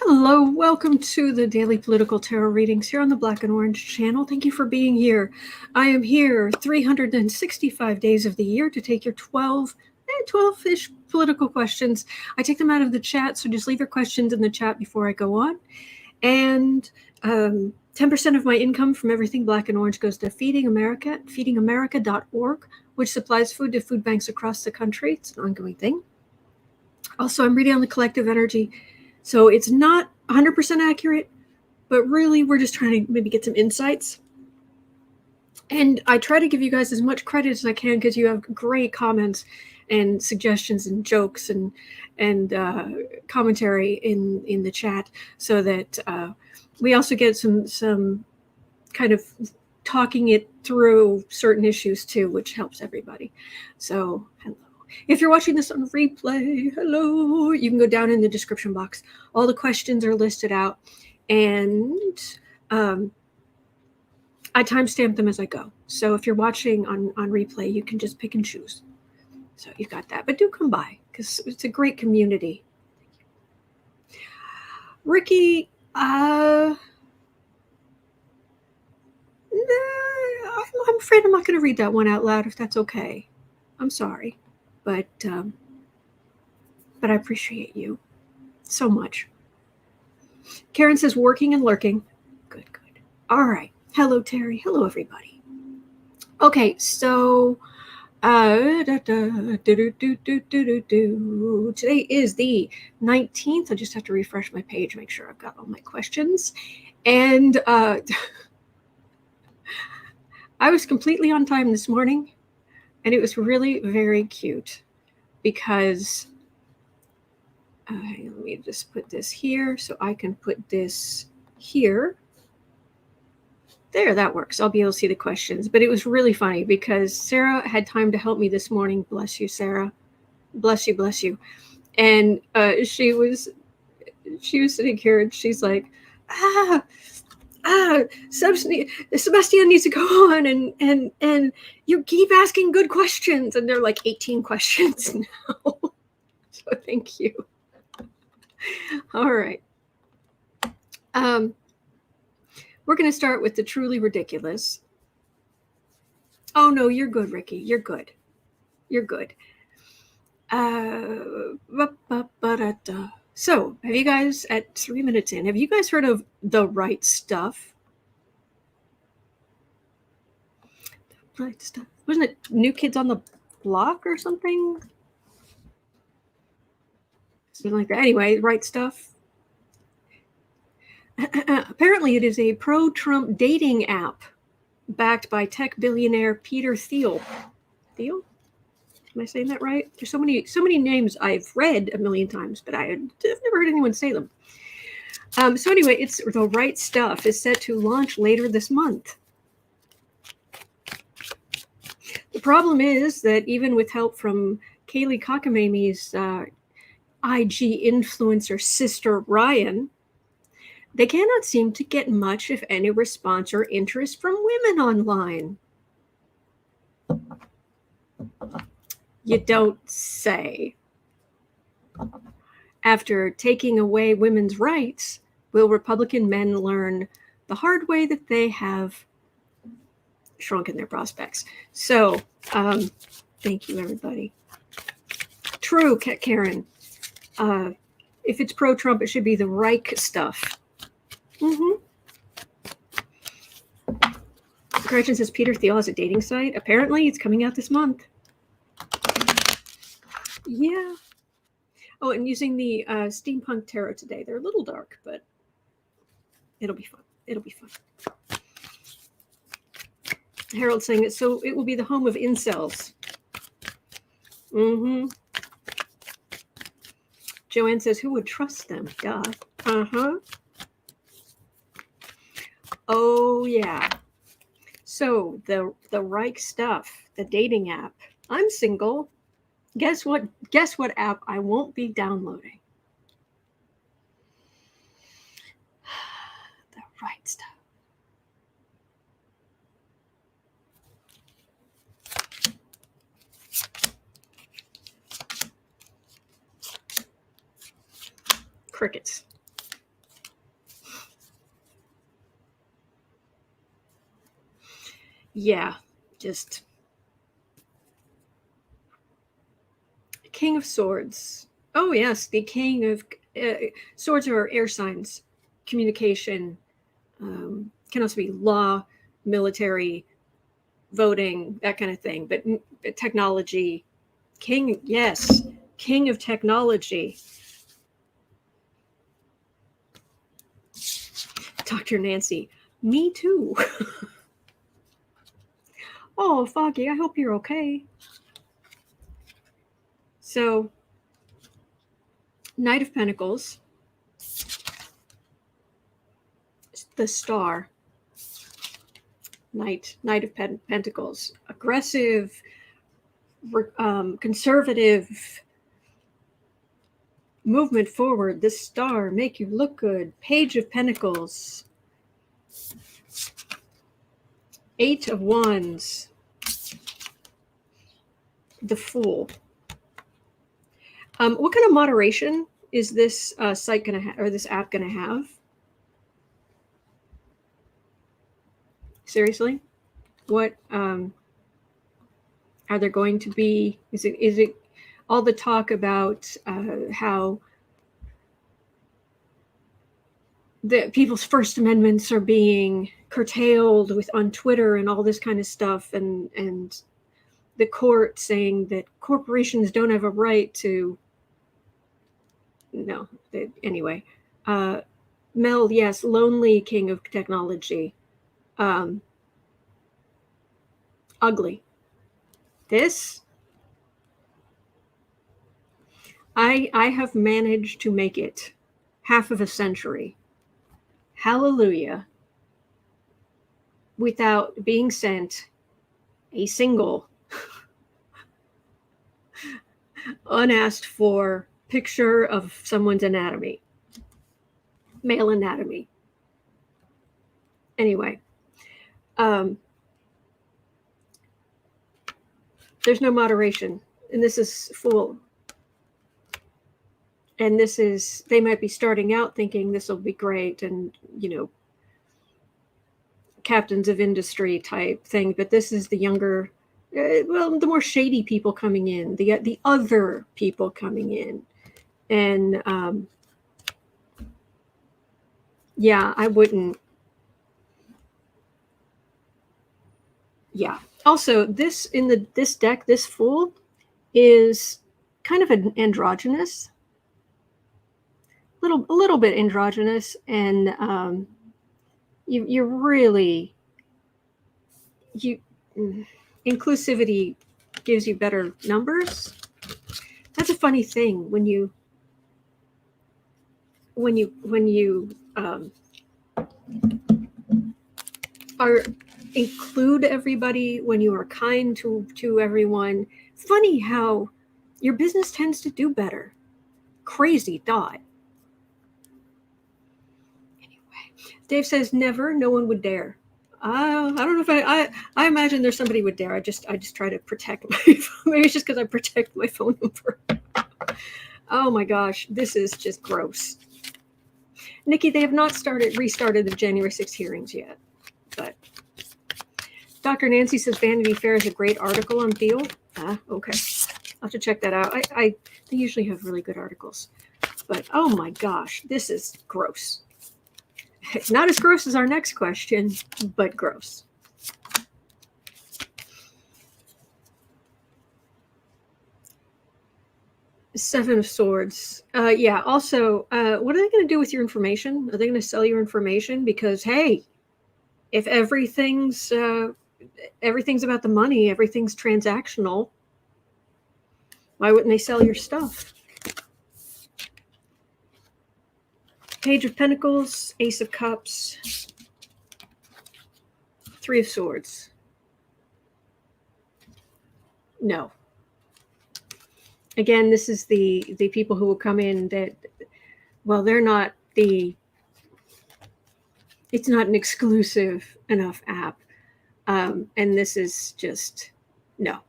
Hello, welcome to the Daily Political Tarot Readings here on the Black and Orange channel. Thank you for being here. I am here 365 days of the year to take your 12-ish political questions. I take them out of the chat, so just leave your questions in the chat before I go on. And 10% of my income from everything Black and Orange goes to Feeding America, feedingamerica.org, which supplies food to food banks across the country. It's an ongoing thing. Also, I'm reading on the collective energy. So it's not 100% accurate, but really we're just trying to maybe get some insights. And I try to give you guys as much credit as I can because you have great comments and suggestions and jokes and commentary in the chat, so that we also get some kind of talking it through certain issues too, which helps everybody. So hello. If you're watching this on replay, hello, you can go down in the description box. All the questions are listed out, and I timestamp them as I go. So if you're watching on replay, you can just pick and choose. So you got that. But do come by, because it's a great community. Ricky, I'm afraid I'm not going to read that one out loud, if that's okay. I'm sorry. But I appreciate you so much. Karen says working and lurking. Good. All right. Hello, Terry. Hello, everybody. Okay, so today is the 19th. I just have to refresh my page, make sure I've got all my questions. And I was completely on time this morning. And it was really very cute because let me just put this here so I can put this here. There, that works. I'll be able to see the questions. But it was really funny because Sarah had time to help me this morning. Bless you, Sarah. Bless you. And she was sitting here and she's like, Sebastian needs to go on and you keep asking good questions, and there are like 18 questions now. So thank you. All right. We're going to start with the truly ridiculous. Oh no, you're good, Ricky. You're good. So, have you guys, at 3 minutes in, have you guys heard of the Right Stuff? The Right Stuff. Wasn't it New Kids on the Block or something? Something like that. Anyway, Right Stuff. Apparently, it is a pro-Trump dating app backed by tech billionaire Peter Theil. Theil? Am I saying that right? There's so many names I've read a million times, but I've never heard anyone say them. So anyway, it's the Right Stuff is set to launch later this month. The problem is that even with help from Kayleigh McEnany's IG influencer sister Ryan, they cannot seem to get much, if any, response or interest from women online. You don't say. After taking away women's rights, will Republican men learn the hard way that they have shrunken their prospects? So, thank you, everybody. True, Karen. If it's pro-Trump, it should be the Reich Stuff. Gretchen says Peter Theil has a dating site. Apparently, it's coming out this month. Yeah. Oh, and using the steampunk tarot today. They're a little dark, but it'll be fun. Harold saying that, so it will be the home of incels. Joanne says, who would trust them? Duh. Oh, yeah. So the Reich Stuff, the dating app. I'm single. Guess what app I won't be downloading? The Right Stuff. Crickets. yeah, just King of Swords. Oh yes, the King of Swords are air signs, communication, can also be law, military, voting, that kind of thing. But technology, King, yes, King of technology. Dr. Nancy, me too. Oh, Foggy, I hope you're okay. So, Knight of Pentacles, the Star, Knight of Pentacles, aggressive, conservative, movement forward, the Star, make you look good, Page of Pentacles, Eight of Wands, the Fool. What kind of moderation is this site going to have, or this app going to have? Seriously, what are there going to be? Is it all the talk about how the people's First Amendments are being curtailed on Twitter and all this kind of stuff, and the court saying that corporations don't have a right to. No, anyway. Mel, yes, lonely King of technology. Ugly. This, I have managed to make it half of a century. Hallelujah. Without being sent a single unasked for picture of someone's anatomy, male anatomy. Anyway, there's no moderation, and this is full. And this is, they might be starting out thinking this will be great, and captains of industry type thing, but this is the younger, the more shady people coming in, the other people coming in, and yeah, I wouldn't. Yeah. Also, this deck, this Fool is kind of an androgynous, a little bit androgynous, and you really inclusivity gives you better numbers. That's a funny thing when you are include everybody, when you are kind to everyone. Funny how your business tends to do better. Crazy thought. Anyway, Dave says never. No one would dare. I don't know if I imagine there's somebody would dare. I just try to protect my phone. Maybe it's just because I protect my phone number. Oh my gosh, this is just gross. Nikki, they have not restarted the January 6th hearings yet, but Dr. Nancy says Vanity Fair is a great article on Theil. Okay, I'll have to check that out. They usually have really good articles, but oh my gosh, this is gross. It's not as gross as our next question, but gross. Seven of Swords. Yeah. Also, what are they going to do with your information? Are they going to sell your information? Because hey, if everything's about the money, everything's transactional, why wouldn't they sell your stuff? Page of Pentacles, Ace of Cups, Three of Swords. No. Again, this is the people who will come in that, well, they're not it's not an exclusive enough app. And this is just no,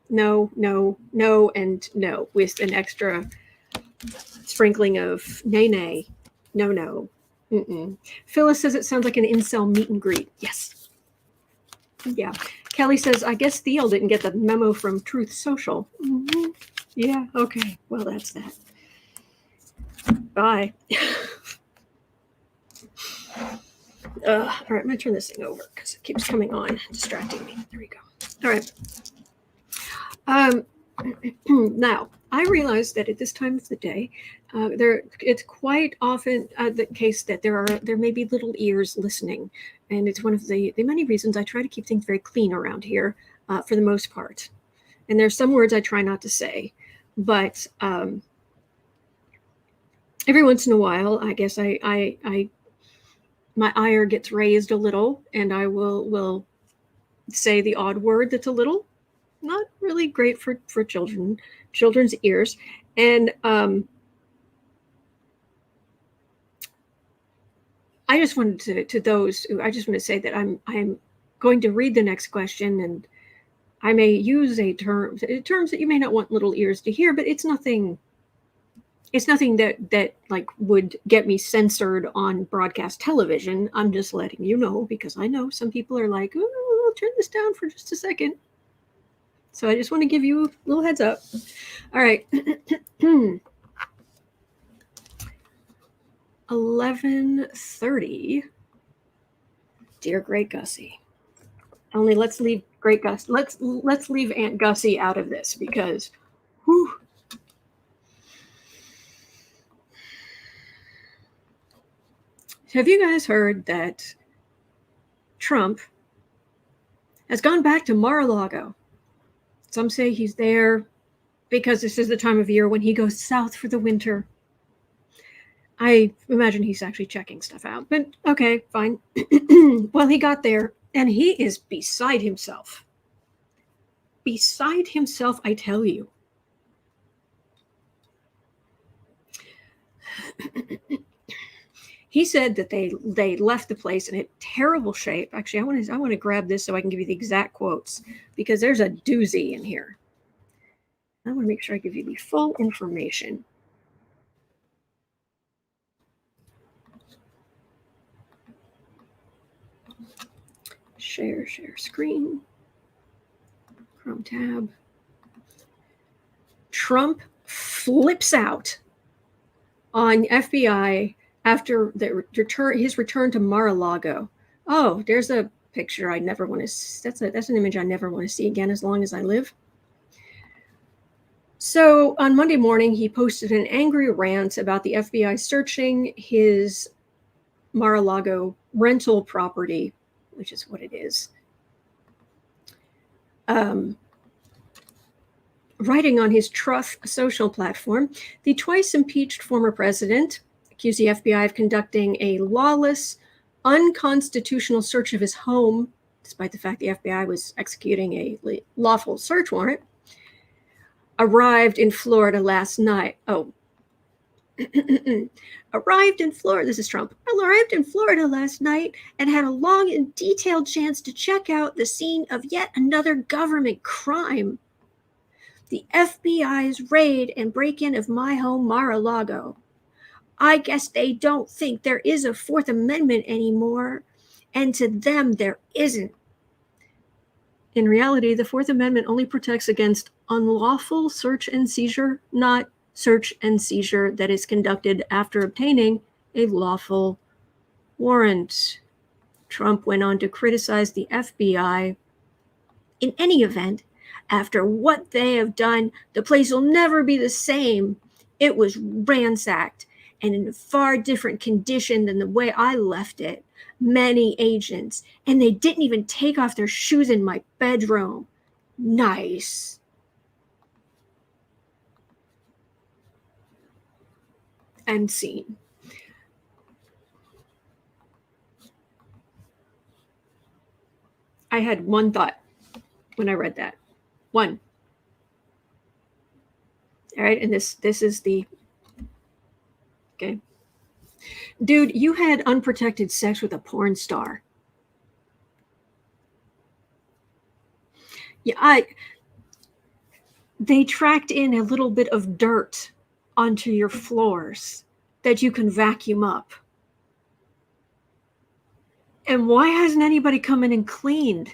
and no, with an extra sprinkling of nay. No. Mm-mm. Phyllis says it sounds like an incel meet and greet. Yes. Yeah. Kelly says, I guess Theil didn't get the memo from Truth Social. Mm-hmm. Yeah, okay. Well, that's that. Bye. All right, I'm going to turn this thing over because it keeps coming on, distracting me. There we go. All right. Now, I realize that at this time of the day, it's quite often the case that there may be little ears listening, and it's one of the many reasons I try to keep things very clean around here for the most part. And there's some words I try not to say, but every once in a while, I guess my ire gets raised a little, and I will say the odd word that's a little not really great for children's ears. And I just wanted to those who, I just want to say that I'm going to read the next question, and I may use terms that you may not want little ears to hear, but it's nothing that like would get me censored on broadcast television. I'm just letting you know, because I know some people are like, oh, I'll turn this down for just a second. So I just want to give you a little heads up. All right. 11:30. Dear Great Gussie. Only let's leave Great Gus. Let's leave Aunt Gussie out of this, because whew. Have you guys heard that Trump has gone back to Mar-a-Lago? Some say he's there because this is the time of year when he goes south for the winter. I imagine he's actually checking stuff out, but okay, fine. Well, he got there, and he is beside himself. Beside himself, I tell you. He said that they left the place in a terrible shape. Actually, I want to grab this so I can give you the exact quotes, because there's a doozy in here. I want to make sure I give you the full information. Share screen. Chrome tab. Trump flips out on FBI after his return to Mar-a-Lago. Oh, there's a picture I never want to. That's an image I never want to see again as long as I live. So on Monday morning, he posted an angry rant about the FBI searching his Mar-a-Lago rental property, which is what it is. Writing on his Truth social platform, the twice impeached former president accused the FBI of conducting a lawless, unconstitutional search of his home, despite the fact the FBI was executing a lawful search warrant. Arrived in Florida last night. Oh. Arrived in Florida. This is Trump. Arrived in Florida last night and had a long and detailed chance to check out the scene of yet another government crime. The FBI's raid and break-in of my home, Mar-a-Lago. I guess they don't think there is a Fourth Amendment anymore, and to them there isn't. In reality, the Fourth Amendment only protects against unlawful search and seizure, not search and seizure that is conducted after obtaining a lawful warrant. Trump went on to criticize the FBI. In any event, after what they have done, the place will never be the same. It was ransacked and in a far different condition than the way I left it. Many agents, and they didn't even take off their shoes in my bedroom. Nice. End scene. I had one thought when I read that. One. All right, and this is the, okay. Dude, you had unprotected sex with a porn star. Yeah, they tracked in a little bit of dirt onto your floors that you can vacuum up. And why hasn't anybody come in and cleaned?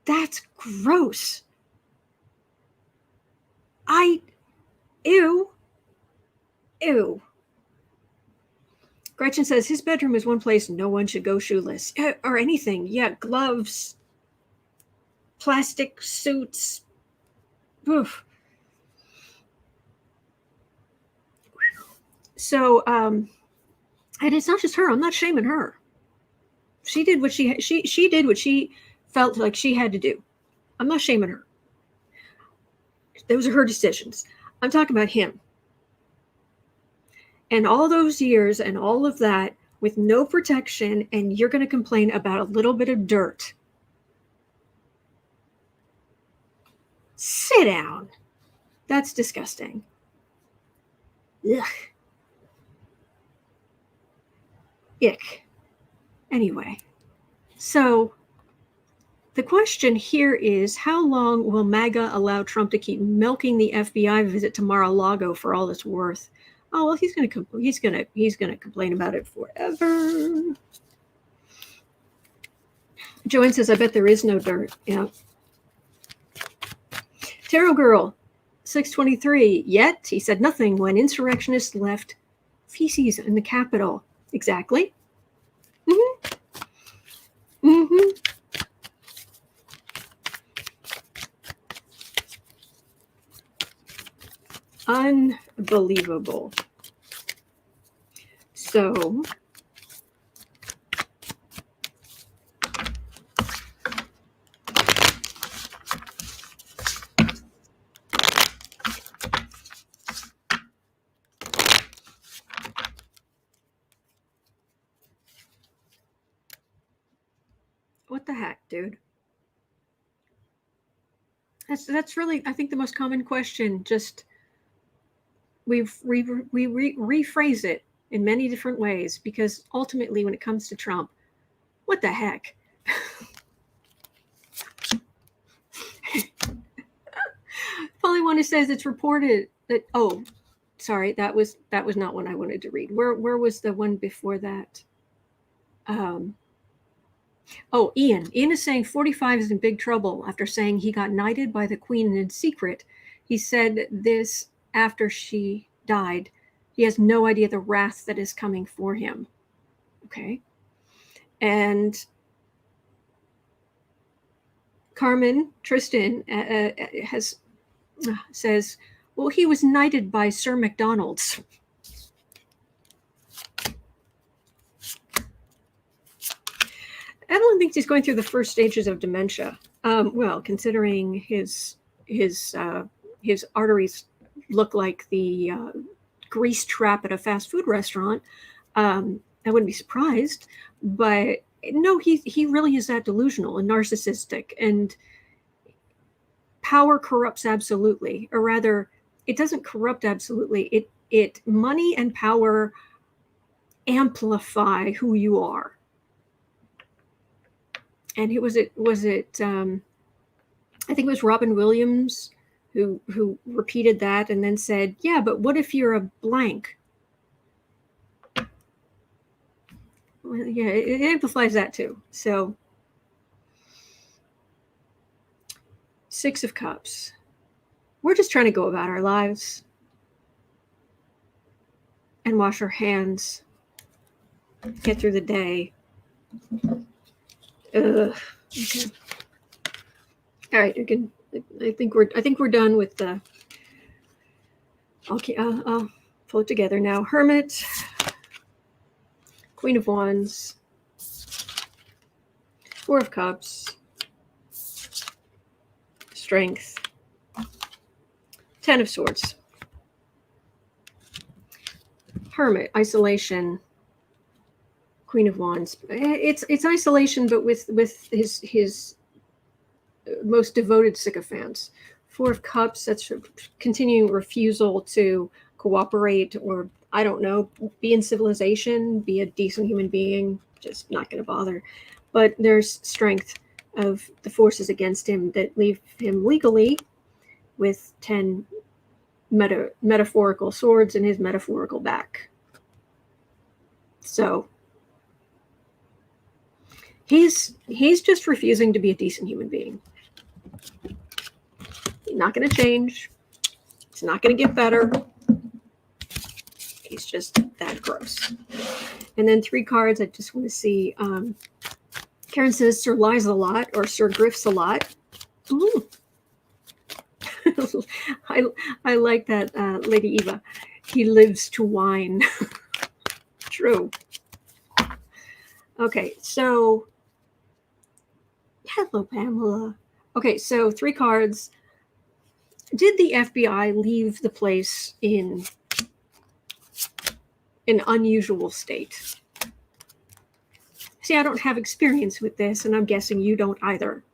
That's gross. Ew. Gretchen says his bedroom is one place no one should go shoeless. Or anything. Yeah, gloves, plastic suits. Oof. So, and it's not just her. I'm not shaming her. She did what she did what she felt like she had to do. I'm not shaming her. Those are her decisions. I'm talking about him. And all those years and all of that with no protection, and you're going to complain about a little bit of dirt. Sit down. That's disgusting. Ugh. Ick. Anyway, so the question here is, how long will MAGA allow Trump to keep milking the FBI visit to Mar-a-Lago for all it's worth? Oh, well, he's going to complain about it forever. Joanne says, I bet there is no dirt. Yeah. Tarot Girl, 623. Yet he said nothing when insurrectionists left feces in the Capitol. Exactly. Unbelievable. So what the heck, dude? That's really, I think, the most common question. Just we rephrase it in many different ways, because ultimately, when it comes to Trump, what the heck? Polywana says it's reported that, oh, sorry, that was not one I wanted to read. Where was the one before that? Oh, Ian is saying 45 is in big trouble after saying he got knighted by the Queen in secret. He said this after she died. He has no idea the wrath that is coming for him. Okay. And Carmen Tristan says, well, he was knighted by Sir McDonald's. Evelyn thinks he's going through the first stages of dementia. Well, considering his arteries look like the grease trap at a fast food restaurant, I wouldn't be surprised. But no, he really is that delusional and narcissistic, and power corrupts absolutely, or rather, it doesn't corrupt absolutely. It money and power amplify who you are. And I think it was Robin Williams who repeated that and then said, yeah, but what if you're a blank? Well, yeah, it amplifies that too. So, Six of Cups. We're just trying to go about our lives and wash our hands, get through the day. Okay. All right, again, I think we're done with the. Okay, I'll pull it together now. Hermit, Queen of Wands, Four of Cups, Strength, Ten of Swords, Hermit, isolation, Queen of Wands. It's isolation, but with his most devoted sycophants. Four of Cups, that's continuing refusal to cooperate, or I don't know, be in civilization, be a decent human being, just not going to bother. But there's strength of the forces against him that leave him legally with 10 metaphorical swords in his metaphorical back. So he's just refusing to be a decent human being. He's not going to change. It's not going to get better. He's just that gross. And then 3 cards. I just want to see. Karen says Sir lies a lot or Sir grifts a lot. Ooh. I like that, Lady Eva. He lives to whine. True. Okay, so hello, Pamela. Okay, so 3 cards. Did the FBI leave the place in an unusual state? See, I don't have experience with this, and I'm guessing you don't either.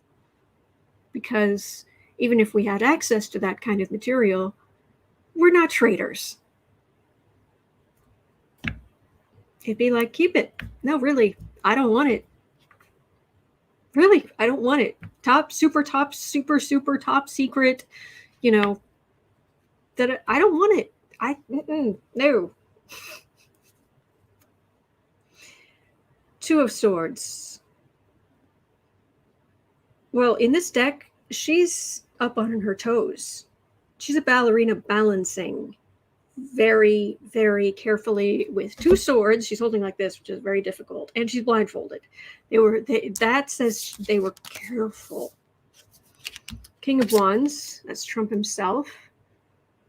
Because even if we had access to that kind of material, we're not traitors. It'd be like, keep it. No, really, I don't want it. Really, I don't want it. Top, super top secret, you know, that I don't want it. No. 2 of Swords. Well, in this deck, she's up on her toes. She's a ballerina balancing very, very carefully with 2 swords. She's holding like this, which is very difficult, and she's blindfolded. That says they were careful. King of Wands, that's Trump himself.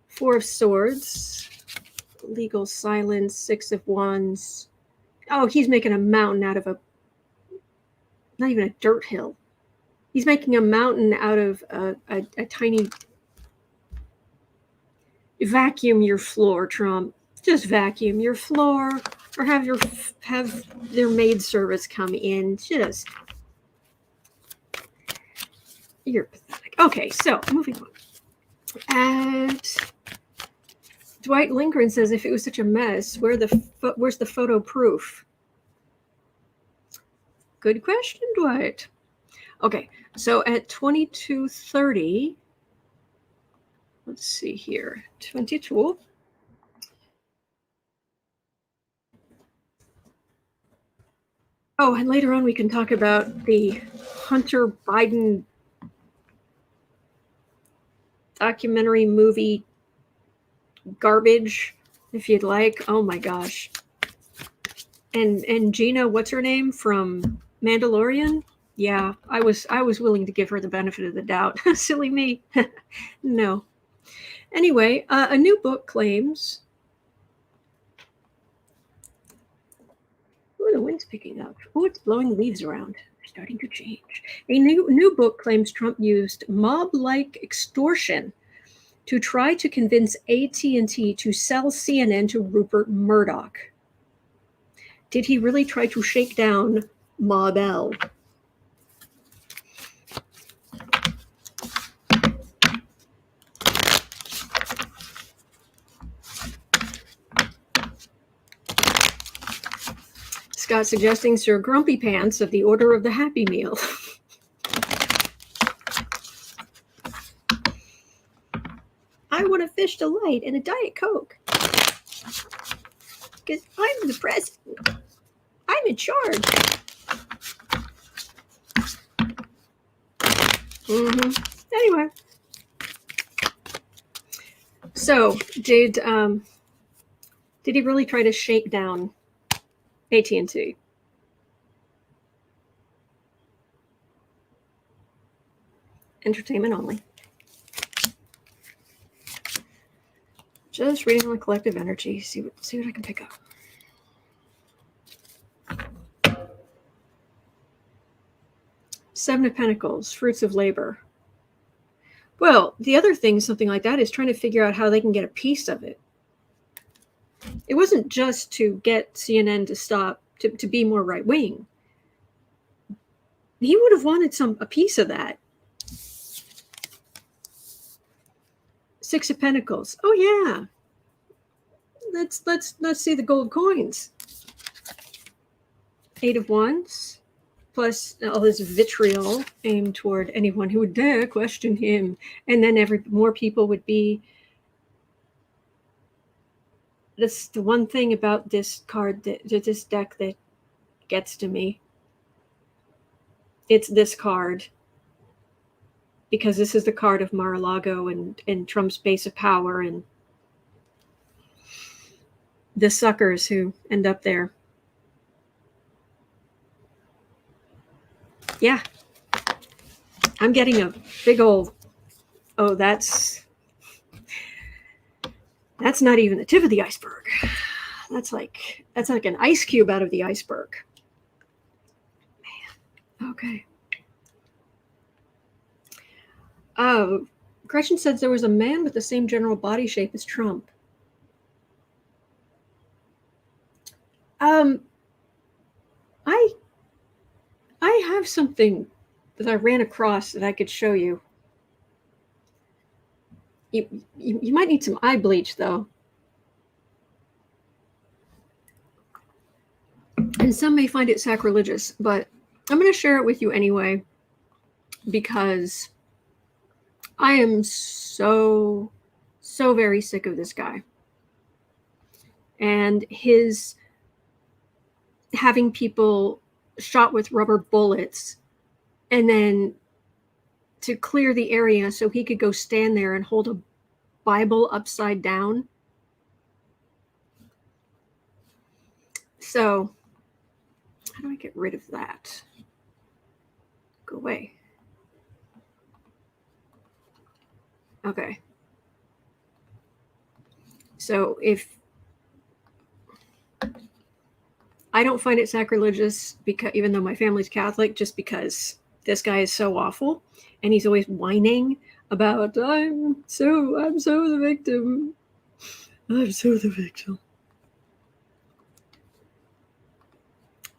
4 of Swords, legal silence. 6 of Wands. Oh, he's making a mountain out of not even a dirt hill. He's making a mountain out of a tiny. Vacuum your floor, Trump. Just vacuum your floor, or have their maid service come in. Just, you're pathetic. Okay, so moving on. And Dwight Lindgren says, if it was such a mess, where's the photo proof? Good question, Dwight. Okay, so at 22:30. Let's see here, 22. Oh, and later on we can talk about the Hunter Biden documentary movie garbage, if you'd like. Oh my gosh. And Gina, what's her name from Mandalorian? Yeah, I was willing to give her the benefit of the doubt. Silly me. No. Anyway, a new book claims. Ooh, the wind's picking up. Ooh, it's blowing leaves around. They're starting to change. A new book claims Trump used mob-like extortion to try to convince AT&T to sell CNN to Rupert Murdoch. Did he really try to shake down Mob L? Scott suggesting Sir Grumpy Pants of the Order of the Happy Meal. I want a fish delight and a Diet Coke. Because I'm the president. I'm in charge. Anyway. So, did he really try to shake down AT&T? Entertainment only. Just reading on the collective energy. See what I can pick up. Seven of Pentacles, fruits of labor. Well, the other thing, something like that, is trying to figure out how they can get a piece of it. It wasn't just to get CNN to stop, to be more right-wing. He would have wanted a piece of that. Six of Pentacles. Oh yeah. Let's see the gold coins. Eight of Wands. Plus all this vitriol aimed toward anyone who would dare question him. And then more people would be. That's the one thing about this card, this deck, that gets to me. It's this card. because this is the card of Mar-a-Lago and Trump's base of power and the suckers who end up there. Yeah. I'm getting a big old, oh, that's not even the tip of the iceberg. That's like an ice cube out of the iceberg. Man. Okay. Gretchen says there was a man with the same general body shape as Trump. I have something that I ran across that I could show you. You might need some eye bleach, though. And some may find it sacrilegious, but I'm going to share it with you anyway, because I am so very sick of this guy. And his having people shot with rubber bullets and then to clear the area so he could go stand there and hold a Bible upside down. So how do I get rid of that? Go away. Okay. So if I don't find it sacrilegious, because even though my family's Catholic, just because this guy is so awful and he's always whining about I'm so the victim. I'm so the victim.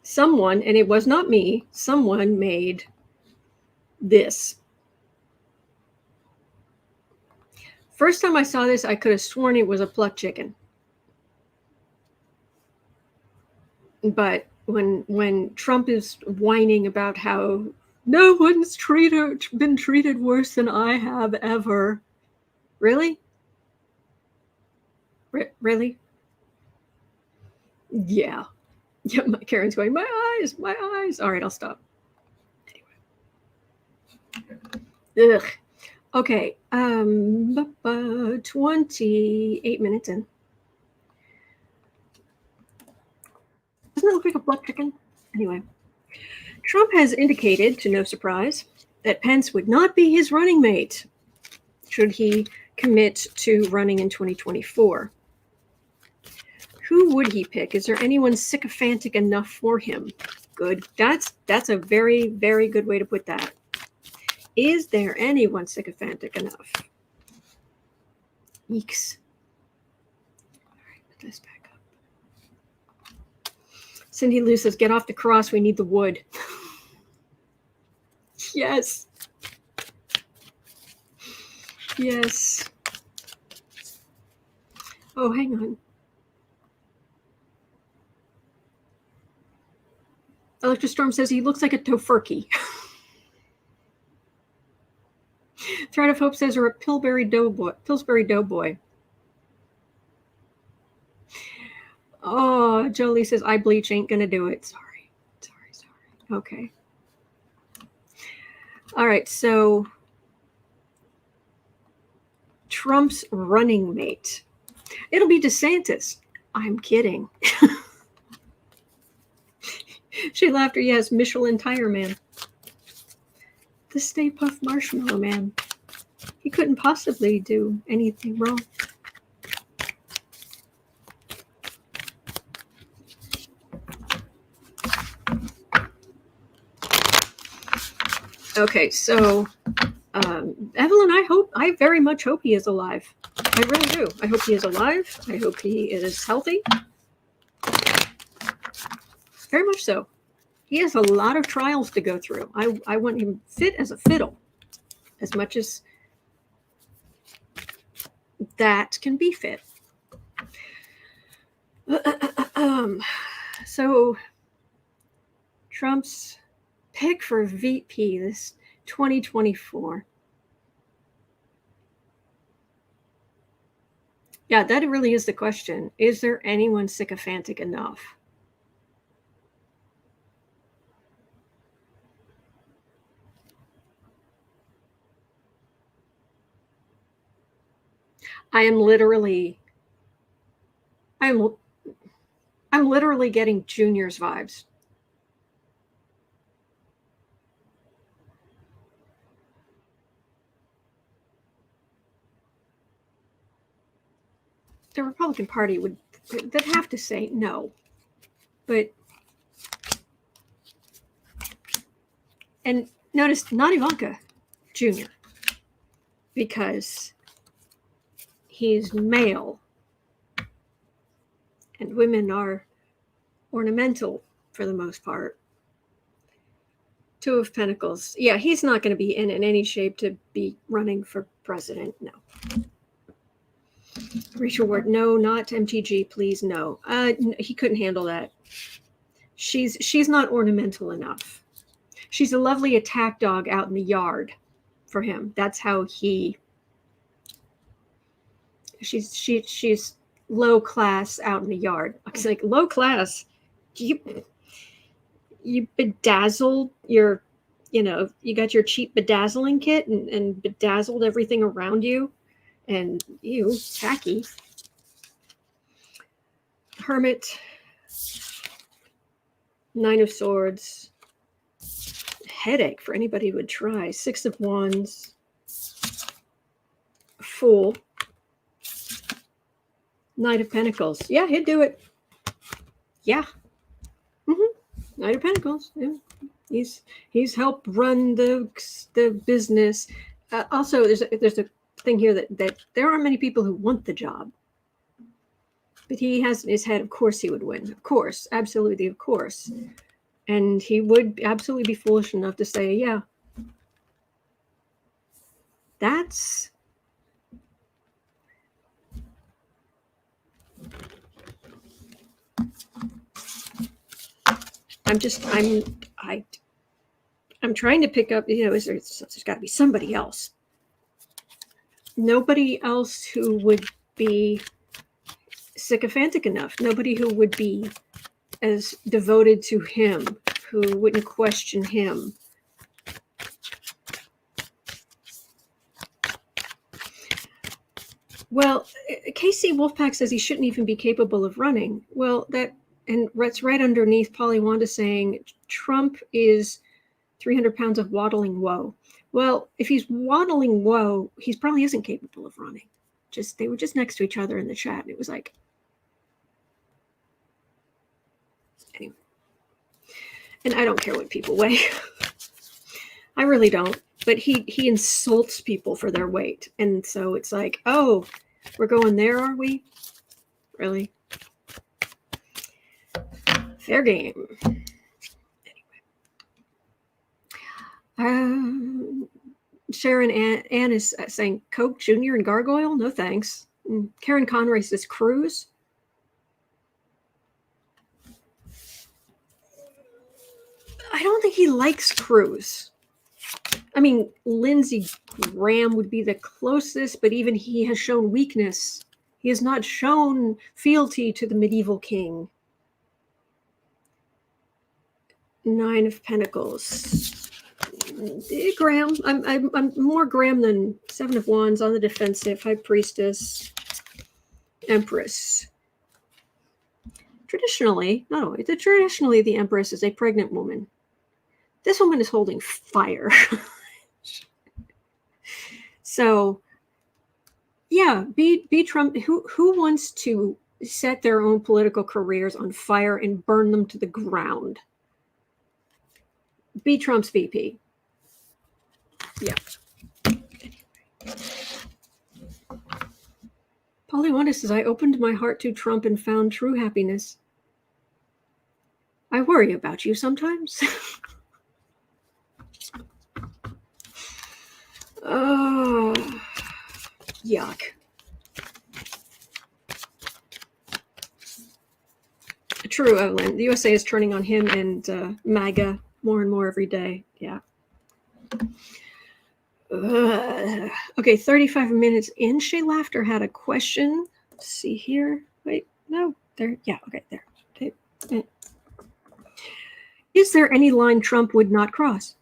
Someone, and it was not me, someone made this. First time I saw this, I could have sworn it was a plucked chicken. But when Trump is whining about how no one's been treated worse than I have ever. Really? Really? Yeah. Yeah, Karen's going, my eyes. All right, I'll stop. Anyway. Ugh. Okay. 28 minutes in. Doesn't it look like a plucked chicken? Anyway. Trump has indicated, to no surprise, that Pence would not be his running mate should he commit to running in 2024. Who would he pick? Is there anyone sycophantic enough for him? Good. That's a very, very good way to put that. Is there anyone sycophantic enough? Eeks. All right, put this back up. Cindy Lou says, get off the cross. We need the wood. Yes. Yes. Oh, hang on. Electrostorm says he looks like a tofurkey. Thread of Hope says, or a Pillsbury Doughboy. Oh, Jolie says, eye bleach ain't gonna do it. Sorry. Okay. All right, so Trump's running mate. It'll be DeSantis. I'm kidding. She laughed her, yes, Michelin Tire Man. The Stay Puft Marshmallow Man. He couldn't possibly do anything wrong. Okay, so Evelyn, I very much hope he is alive. I really do. I hope he is alive. I hope he is healthy. Very much so. He has a lot of trials to go through. I want him fit as a fiddle, as much as that can be fit. So Trump's pick for VP this 2024. Yeah, that really is the question. Is there anyone sycophantic enough? I'm literally getting Junior's vibes. The Republican Party they'd have to say no. But, and notice, not Ivanka Jr., because he's male and women are ornamental for the most part. Two of Pentacles. Yeah, he's not going to be in any shape to be running for president. No. Rachel Ward, no, not MTG, please, no. He couldn't handle that. She's not ornamental enough. She's a lovely attack dog out in the yard for him. That's how he. She's low class out in the yard. It's like, low class. You bedazzled your, you got your cheap bedazzling kit and bedazzled everything around you, and you tacky. Hermit, Nine of Swords, headache for anybody who would try. Six of Wands, Fool, Knight of Pentacles. Yeah, he'd do it. Yeah. Knight of Pentacles. Yeah. He's helped run the business. Also, there's a thing here that there aren't many people who want the job, but he has in his head, of course he would win. Of course, absolutely, of course, and he would absolutely be foolish enough to say, yeah, that's. I'm trying to pick up, there's got to be somebody else. Nobody else who would be sycophantic enough. Nobody who would be as devoted to him, who wouldn't question him. Well, Kayse Wolfpack says he shouldn't even be capable of running. Well, and that's right underneath Polly Wanda saying Trump is 300 pounds of waddling woe. Well, if he's waddling woe, he probably isn't capable of running. They were just next to each other in the chat. And it was like, anyway. And I don't care what people weigh. I really don't. But he insults people for their weight. And so it's like, oh, we're going there, are we? Really? Fair game. Anyway. Sharon Ann is saying Coke Jr. and Gargoyle? No thanks. And Karen Conroy says Cruz. I don't think he likes Cruz. I mean, Lindsey Graham would be the closest, but even he has shown weakness. He has not shown fealty to the medieval king. Nine of Pentacles. Graham. I'm more Graham than Seven of Wands on the defensive. High Priestess. Empress. Traditionally, the Empress is a pregnant woman. This woman is holding fire. So, yeah, be Trump. Who wants to set their own political careers on fire and burn them to the ground? Be Trump's VP. Yeah. Polly Wanda says, I opened my heart to Trump and found true happiness. I worry about you sometimes. Oh, yuck. True, Evelyn. The USA is turning on him and MAGA more and more every day. Yeah. Okay, 35 minutes in. Shay Laughter had a question. Let's see here. Wait, no. There. Yeah, okay, there. Okay. Is there any line Trump would not cross?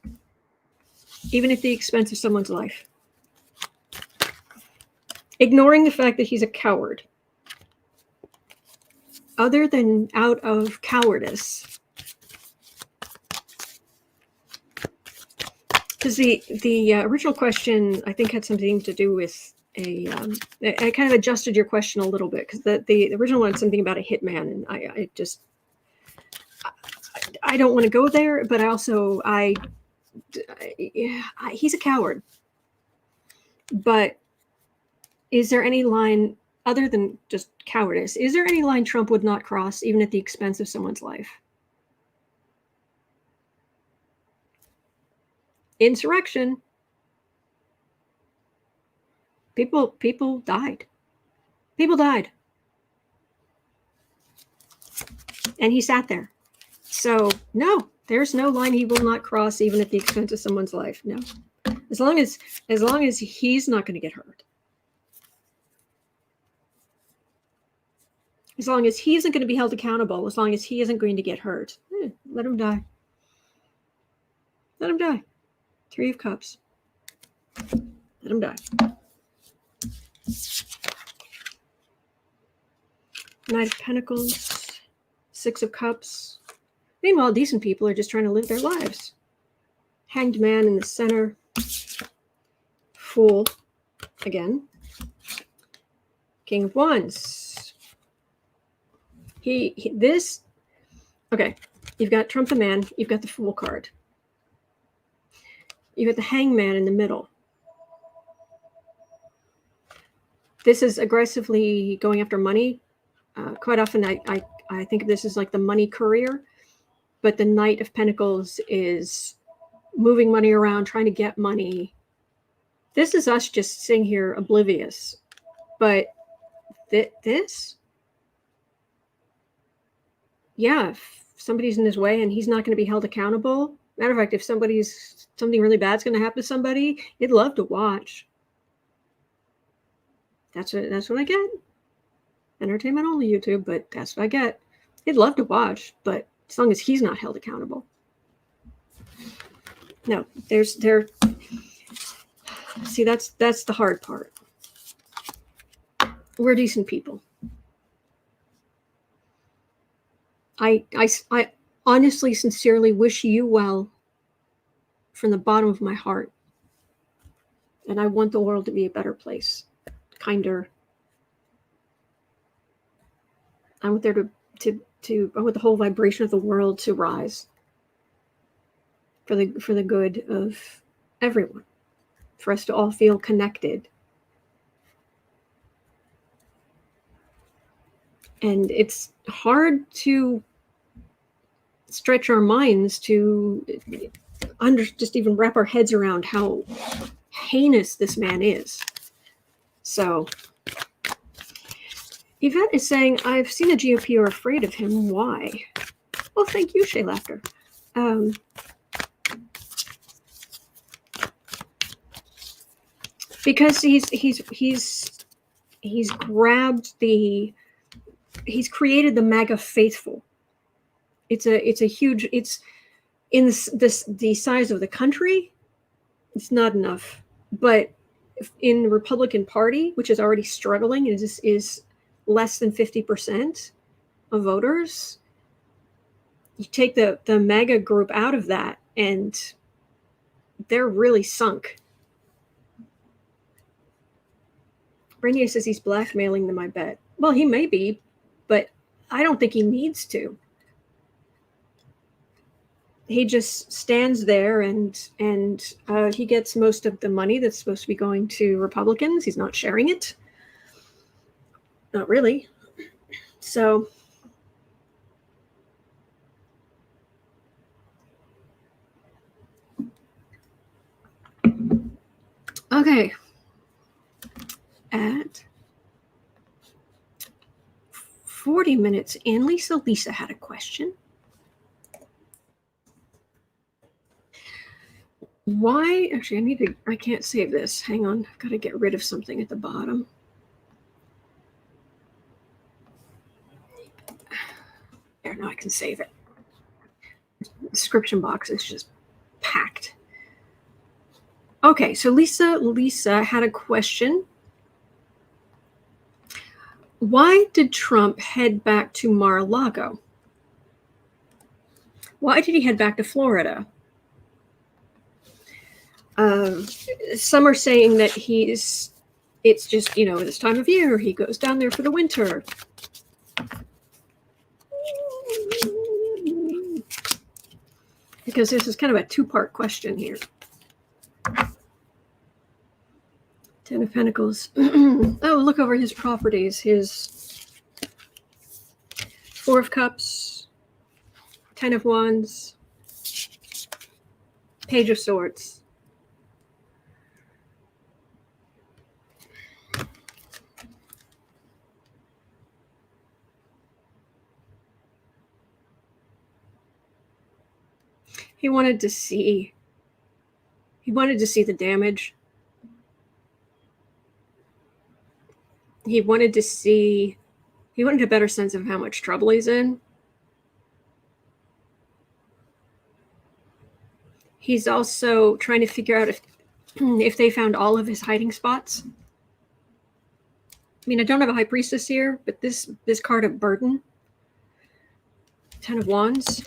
Even at the expense of someone's life? ignoring the fact that he's a coward. Other than out of cowardice. Because the original question, I think, had something to do with I kind of adjusted your question a little bit, because the original one had something about a hitman, and I don't want to go there, but he's a coward. But is there any line, other than just cowardice, is there any line Trump would not cross, even at the expense of someone's life? Insurrection. People died. People died. And he sat there. So, no, there's no line he will not cross, even at the expense of someone's life. No. As long as he's not going to get hurt. As long as he isn't going to be held accountable, as long as he isn't going to get hurt, let him die. Let him die. Three of Cups. Let him die. Knight of Pentacles. Six of Cups. Meanwhile, decent people are just trying to live their lives. Hanged Man in the center. Fool. Again. King of Wands. Okay. You've got Trump the man. You've got the Fool card. You've got the Hangman in the middle. This is aggressively going after money. Quite often I think of this as like the money courier, but the Knight of Pentacles is moving money around, trying to get money. This is us just sitting here oblivious. But this, yeah, if somebody's in his way and he's not going to be held accountable. Matter of fact, if something really bad's going to happen to somebody, he'd love to watch. That's what I get. Entertainment only YouTube, but that's what I get. He'd love to watch, but as long as he's not held accountable. No, see, that's the hard part. We're decent people. I honestly, sincerely wish you well from the bottom of my heart. And I want the world to be a better place. Kinder. I want there I want the whole vibration of the world to rise. For the good of everyone. For us to all feel connected. And it's hard to stretch our minds to just even wrap our heads around how heinous this man is. So, Yvette is saying, I've seen the GOP are afraid of him. Why? Well, thank you, Shay Laughter. Because he's created the MAGA faithful. It's in the size of the country. It's not enough, but in the Republican Party, which is already struggling, is less than 50% of voters. You take the MAGA group out of that, and they're really sunk. Renier says he's blackmailing them, I bet. Well, he may be, but I don't think he needs to. He just stands there and he gets most of the money that's supposed to be going to Republicans. He's not sharing it. Not really. So okay. At 40 minutes in, Lisa had a question. Why? Actually, I can't save this. Hang on. I've got to get rid of something at the bottom. There, now I can save it. The description box is just packed. Okay, so Lisa had a question. Why did Trump head back to Mar-a-Lago? Why did he head back to Florida? Some are saying that it's just, this time of year, he goes down there for the winter. Because this is kind of a two-part question here. Ten of Pentacles. Oh, look over his properties. His Four of Cups, Ten of Wands, Page of Swords. He wanted to see the damage. He wanted a better sense of how much trouble he's in. He's also trying to figure out if they found all of his hiding spots. I mean, I don't have a High Priestess here, but this card of burden, Ten of Wands.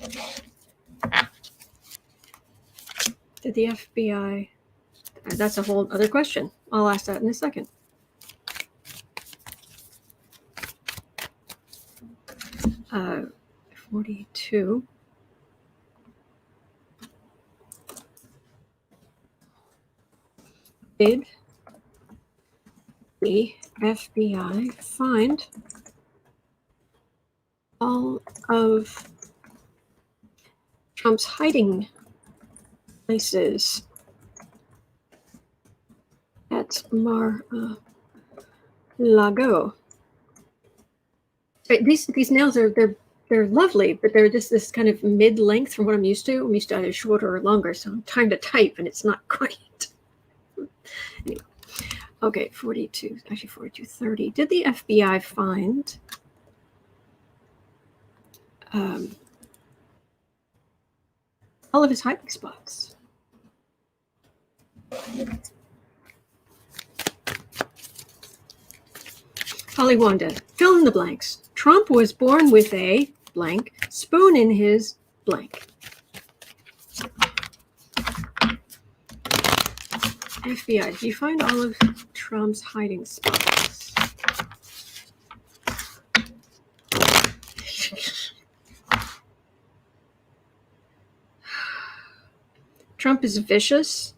Did the FBI? That's a whole other question. I'll ask that in a second. Uh, 42. Did the FBI find all of Trump's hiding places at Mar-a-Lago? These nails they're lovely, but they're just this kind of mid-length from what I'm used to. I'm used to either shorter or longer, so I'm trying to type and it's not quite. Anyway. Okay, 42, actually 42, 30. Did the FBI find all of his hiding spots? Holly Wanda, fill in the blanks. Trump was born with a blank spoon in his blank. FBI, did you find all of Trump's hiding spots? Trump is vicious,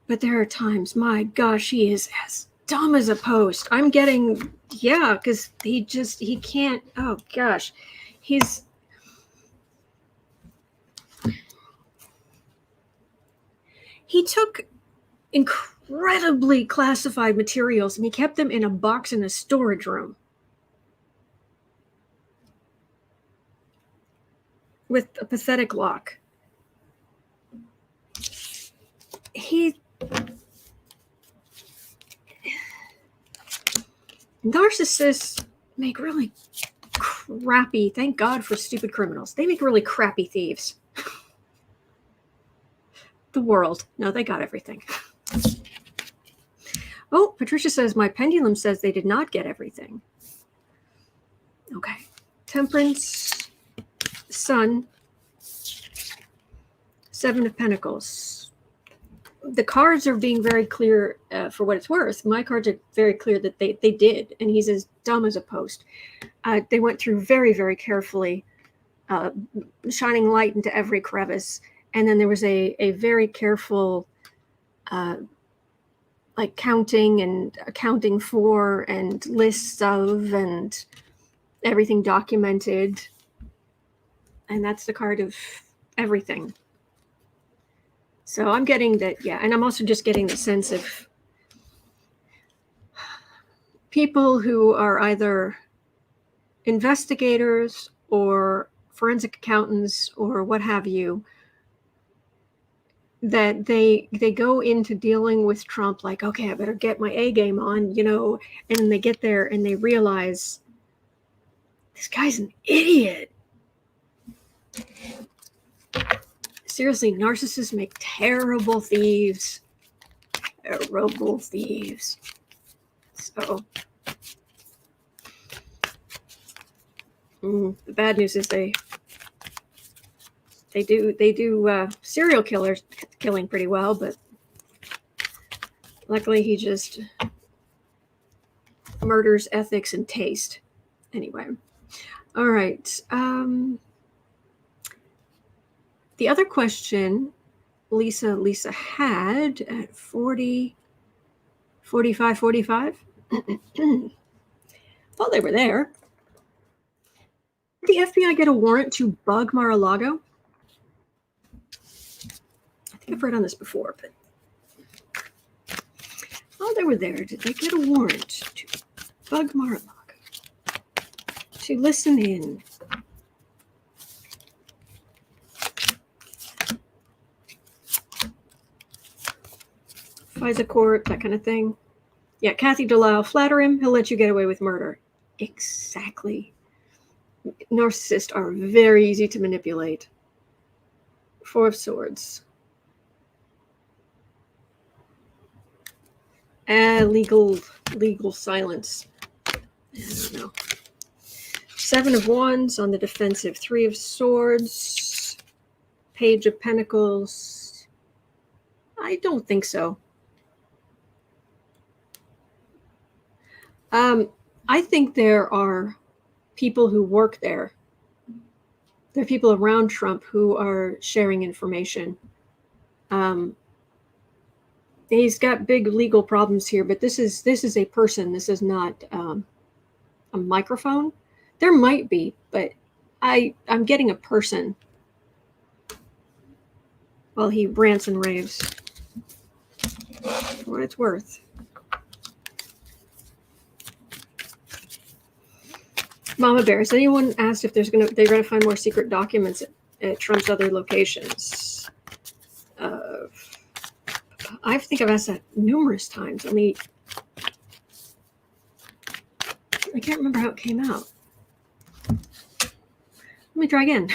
but there are times, my gosh, he is as dumb as a post. I'm getting, yeah, because he can't, oh gosh, he took incredibly classified materials and he kept them in a box in a storage room with a pathetic lock. Narcissists make really crappy, thank God for stupid criminals. They make really crappy thieves. The world. No, they got everything. Oh, Patricia says, my pendulum says they did not get everything. Okay. Temperance, Sun, Seven of Pentacles. The cards are being very clear for what it's worth. My cards are very clear that they did, and he's as dumb as a post. They went through very, very carefully, shining light into every crevice. And then there was a very careful, like counting and accounting for and lists of and everything documented. And that's the card of everything. So I'm getting that, yeah. And I'm also just getting the sense of people who are either investigators or forensic accountants or what have you, that they go into dealing with Trump like, okay, I better get my A game on, and then they get there and they realize this guy's an idiot. Seriously, narcissists make terrible thieves. Terrible thieves. So The bad news is they do serial killing pretty well, but luckily he just murders ethics and taste. Anyway, all right. The other question Lisa had at 45. Well, they were there. Did the FBI get a warrant to bug Mar-a-Lago? I think I've heard on this before, but while they were there, did they get a warrant to bug Mar-a-Lago? To listen in. FISA court, that kind of thing. Yeah, Kathy Delisle, flatter him, he'll let you get away with murder. Exactly. Narcissists are very easy to manipulate. Four of Swords. Legal silence. I don't know. Seven of Wands on the defensive. Three of Swords. Page of Pentacles. I don't think so. I think there are people who work there. There are people around Trump who are sharing information. He's got big legal problems here, but this is a person. This is not a microphone. There might be, but I'm getting a person. Well, he rants and raves. For what it's worth. Mama Bear, has anyone asked if they're gonna find more secret documents at Trump's other locations? I think I've asked that numerous times. I can't remember how it came out. Let me try again.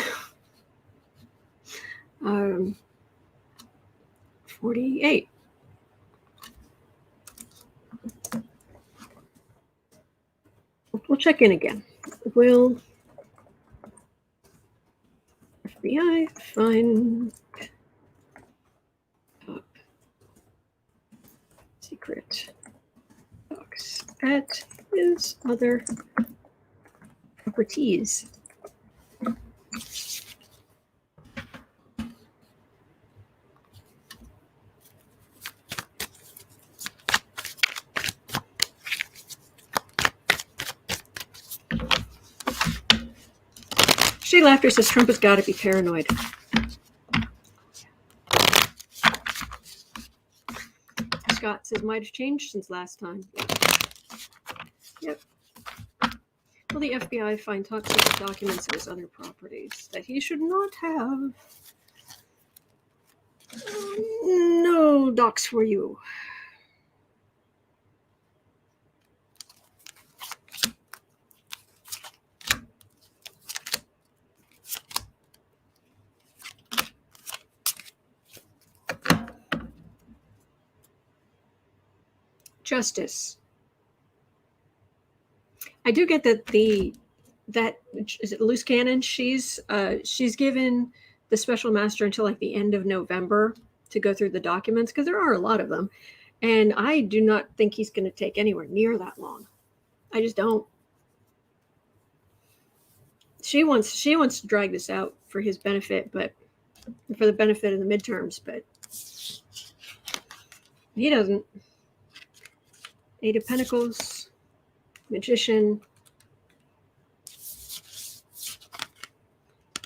48. We'll check in again. Will FBI find top secret docs at his other properties? Shay Laughter says Trump has got to be paranoid. Scott says might have changed since last time. Yep. Will the FBI find top secret documents of his other properties that he should not have? No docs for you. Justice. I do get that that is it loose cannon. She's given the special master until like the end of November to go through the documents because there are a lot of them, and I do not think he's going to take anywhere near that long. I just don't. She wants to drag this out for his benefit, but for the benefit of the midterms, but he doesn't. Eight of Pentacles, Magician,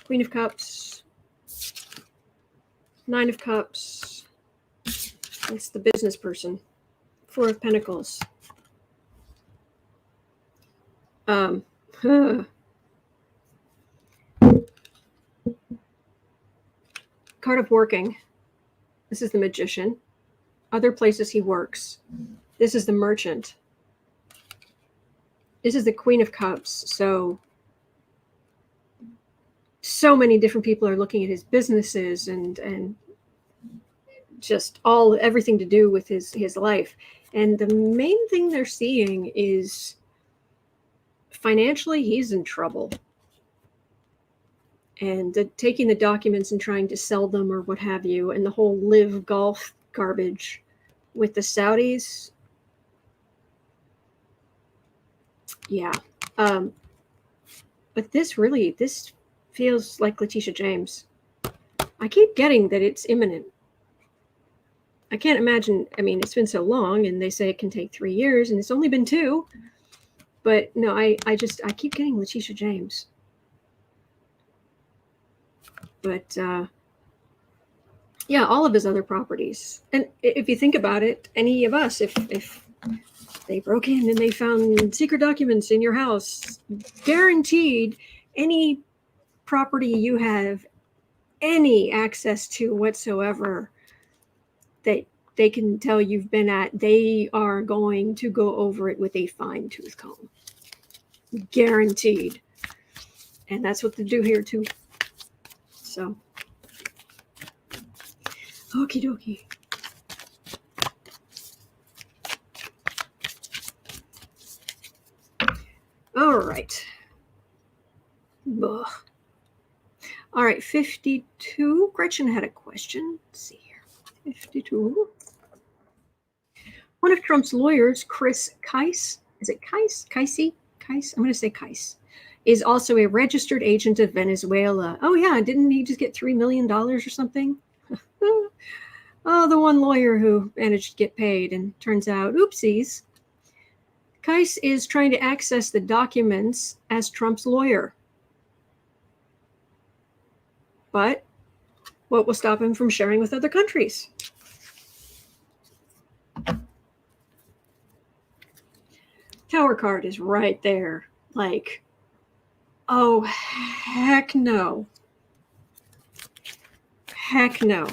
Queen of Cups, Nine of Cups. That's the business person. Four of Pentacles. Card of working. This is the Magician. Other places he works. This is the Merchant. This is the Queen of Cups. So many different people are looking at his businesses and just everything to do with his life. And the main thing they're seeing is financially he's in trouble. and taking the documents and trying to sell them or what have you, and the whole live golf garbage with the Saudis. Yeah. But this feels like Letitia James. I keep getting that it's imminent. I can't imagine. I mean, it's been so long, and they say it can take 3 years, and it's only been 2. But no, I keep getting Letitia James. But yeah, all of his other properties. And if you think about it, any of us, if they broke in and they found secret documents in your house, guaranteed any property you have any access to whatsoever that they can tell you've been at, they are going to go over it with a fine-tooth comb. Guaranteed. And that's what they do here too. So, okie dokie. All right. Ugh. All right, 52. Gretchen had a question. Let's see here. 52. One of Trump's lawyers, Chris Kise, is it Kise? Kise? Kise? I'm going to say Kise, is also a registered agent of Venezuela. Oh, yeah. Didn't he just get $3 million or something? Oh, the one lawyer who managed to get paid, and turns out, oopsies. Kise is trying to access the documents as Trump's lawyer. But what will stop him from sharing with other countries? Tower card is right there. Like, oh, heck no. Heck no.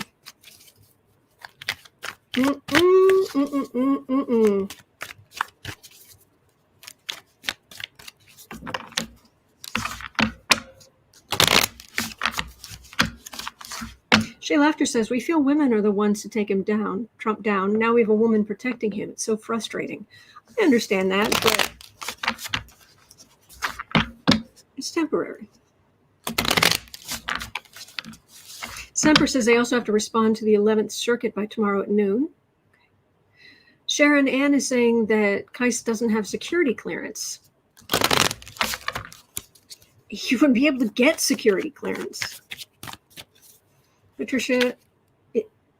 Shay Laughter says, we feel women are the ones to take him down, Trump down. Now we have a woman protecting him. It's so frustrating. I understand that, but it's temporary. Semper says they also have to respond to the 11th Circuit by tomorrow at noon. Sharon Ann is saying that Kise doesn't have security clearance. He wouldn't be able to get security clearance. Patricia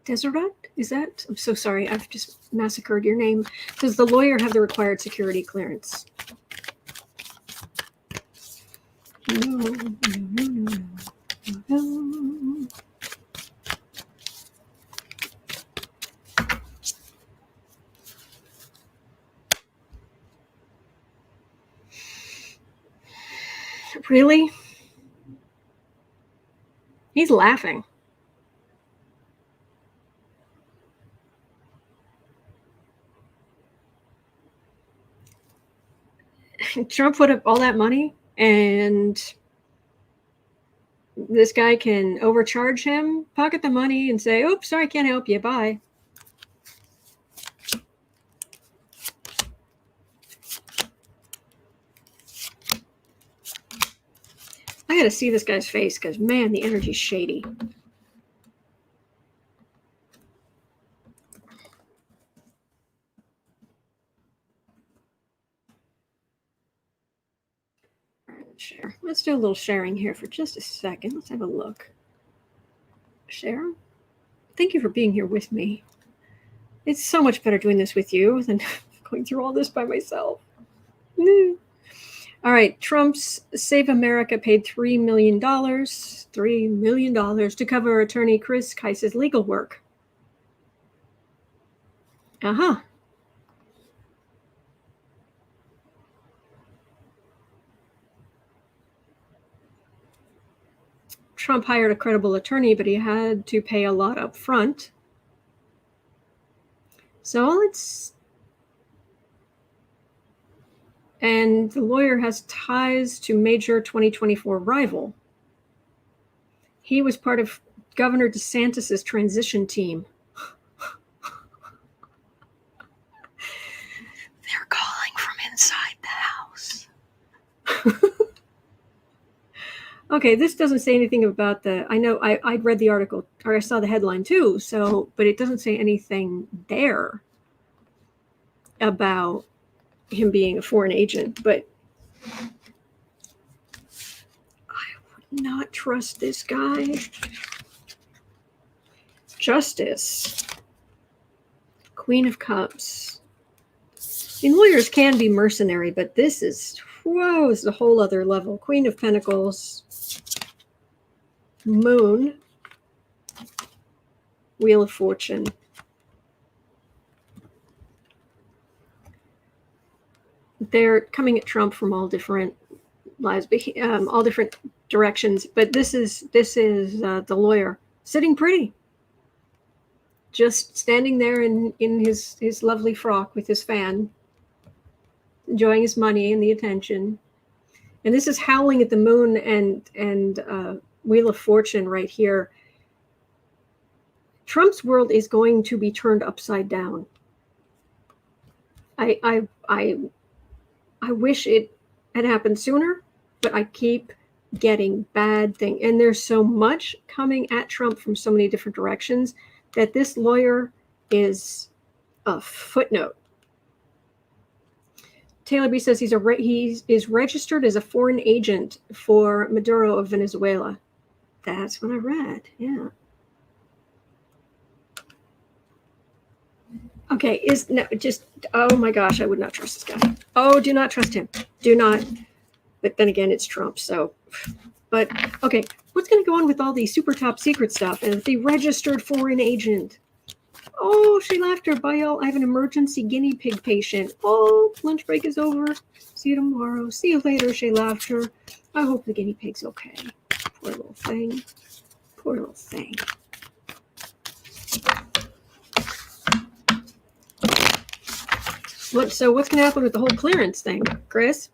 Deseret, is that? I'm so sorry. I've just massacred your name. Does the lawyer have the required security clearance? No. Really? He's laughing. Trump put up all that money, and this guy can overcharge him, pocket the money, and say, oops, sorry, can't help you, bye. I gotta see this guy's face, because, man, the energy's shady. Share. Let's do a little sharing here for just a second. Let's have a look. Share. Thank you for being here with me. It's so much better doing this with you than going through all this by myself. All right. Trump's Save America paid $3 million to cover attorney Chris Kise's legal work. Uh-huh. Trump hired a credible attorney, but he had to pay a lot up front. So and the lawyer has ties to major 2024 rival. He was part of Governor DeSantis's transition team. They're calling from inside the house. Okay, this doesn't say anything about the, I know I'd read the article, or I saw the headline too, so, but it doesn't say anything there about him being a foreign agent, but I would not trust this guy. Justice. Queen of Cups. I mean, lawyers can be mercenary, but this is, whoa, this is a whole other level. Queen of Pentacles. Moon. Wheel of Fortune. They're coming at Trump from all different lives, all different directions. But this is the lawyer sitting pretty, just standing there in his lovely frock with his fan, enjoying his money and the attention. And this is howling at the moon and Wheel of Fortune right here. Trump's world is going to be turned upside down. I wish it had happened sooner, but I keep getting bad things. And there's so much coming at Trump from so many different directions that this lawyer is a footnote. Taylor B says he is registered as a foreign agent for Maduro of Venezuela. That's what I read. Yeah. Okay, oh my gosh, I would not trust this guy. Oh, do not trust him. Do not. But then again, it's Trump, so. But, okay, what's going to go on with all the super top secret stuff and the registered foreign agent? Oh, she laughed her bio. I have an emergency guinea pig patient. Oh, lunch break is over. See you tomorrow. See you later, she laughed her. I hope the guinea pig's okay. Poor little thing. Poor little thing. So what's going to happen with the whole clearance thing, Chris?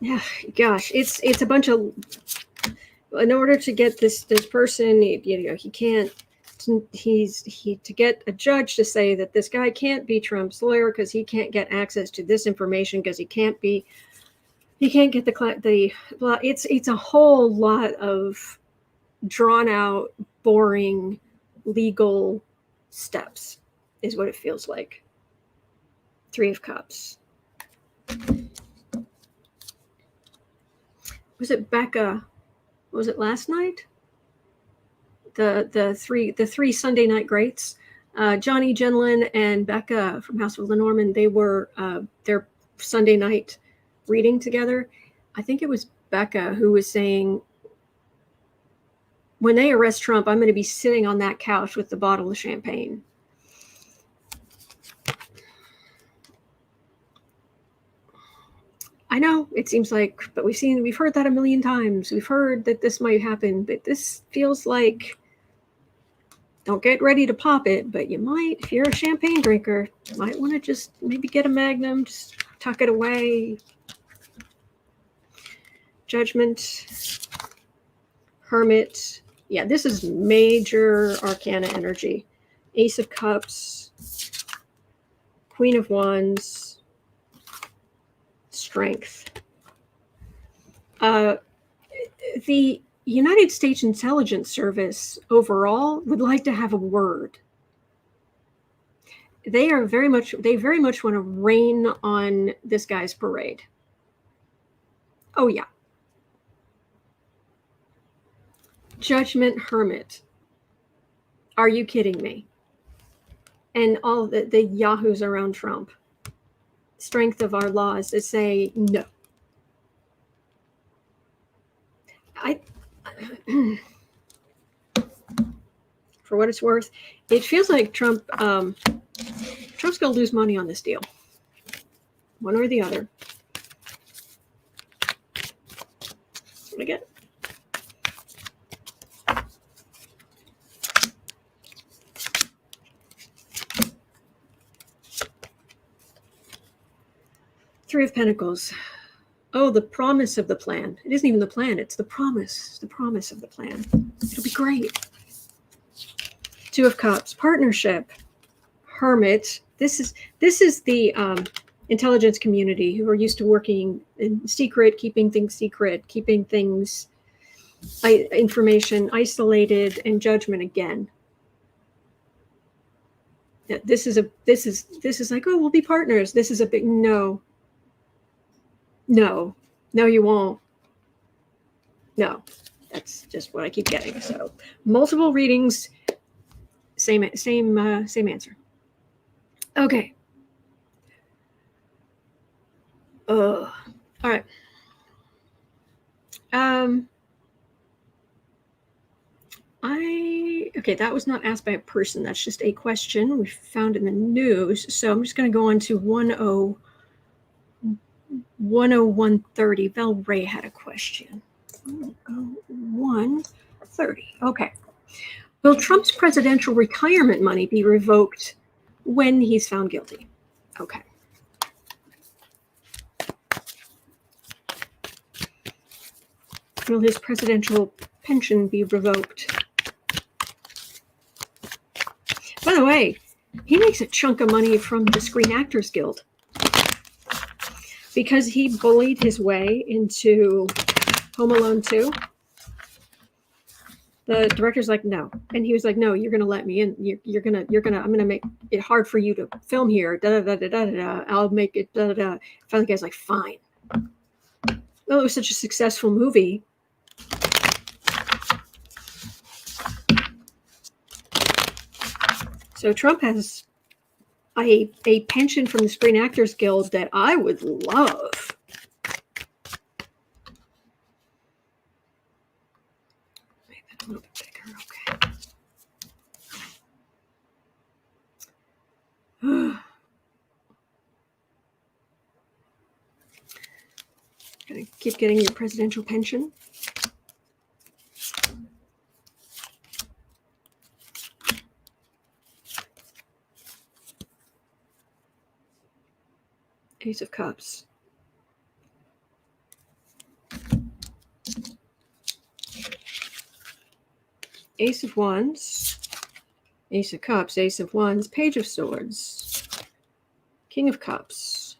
Yeah, gosh, it's a bunch of. In order to get this person, he can't. To get a judge to say that this guy can't be Trump's lawyer because he can't get access to this information because he can't get the it's a whole lot of drawn out, boring legal steps is what it feels like. 3 of Cups. Was it Becca? Was it last night? The three Sunday night greats, Johnny Genlin and Becca from House of Lenormand. They were their Sunday night reading together. I think it was Becca who was saying, when they arrest Trump, I'm going to be sitting on that couch with the bottle of champagne. I know it seems like, but we've heard that a million times. We've heard that this might happen, but this feels like, don't get ready to pop it, but you might, if you're a champagne drinker, you might want to just maybe get a Magnum, just tuck it away. Judgment, Hermit. Yeah, this is major arcana energy. Ace of Cups, Queen of Wands, Strength. The United States Intelligence Service overall would like to have a word. They very much want to rain on this guy's parade. Oh yeah. Judgment, Hermit. Are you kidding me? And all the yahoos around Trump. Strength of our laws that say no. For what it's worth, it feels like Trump's going to lose money on this deal. One or the other. What do I get? Three of Pentacles. Oh, the promise of the plan. It isn't even the plan. It's the promise. The promise of the plan. It'll be great. Two of Cups. Partnership. Hermit. This is the intelligence community who are used to working in secret, keeping things secret, keeping things information isolated, and judgment again. This is like, oh, we'll be partners. This is a big no, you won't. No, that's just what I keep getting. So multiple readings, same answer. Okay. All right. Okay, that was not asked by a person. That's just a question we found in the news. So I'm just going to go on to 10130. Val Ray had a question. 10130. Okay. Will Trump's presidential retirement money be revoked when he's found guilty? Okay. Will his presidential pension be revoked? By the way, he makes a chunk of money from the Screen Actors Guild because he bullied his way into Home Alone 2. The director's like, no. And he was like, no, you're going to let me in. I'm going to make it hard for you to film here. I'll make it. Finally, the guy's like, fine. Well, it was such a successful movie. So Trump has a pension from the Screen Actors Guild that I would love. Make that a little bit bigger, okay. Gonna keep getting your presidential pension. Ace of Cups. Ace of Wands. Ace of Cups. Ace of Wands. Page of Swords. King of Cups.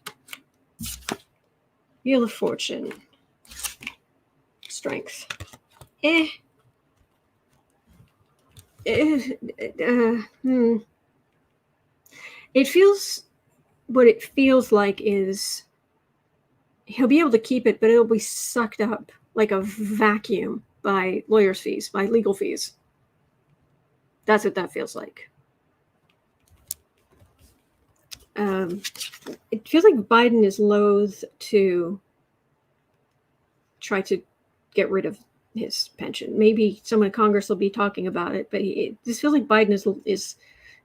Wheel of Fortune. Strength. It feels... What it feels like is he'll be able to keep it, but it'll be sucked up like a vacuum by lawyers' fees, by legal fees. That's what that feels like. It feels like Biden is loath to try to get rid of his pension. Maybe someone in Congress will be talking about it, but it just feels like Biden is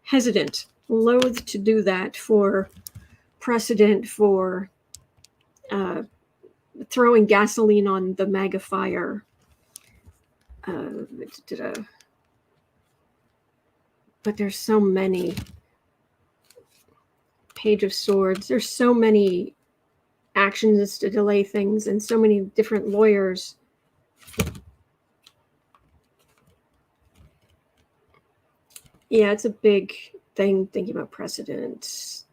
hesitant, loath to do that for precedent, for throwing gasoline on the MAGA fire. But there's so many. Page of Swords. There's so many actions to delay things and so many different lawyers. Yeah, it's a big thing thinking about precedent.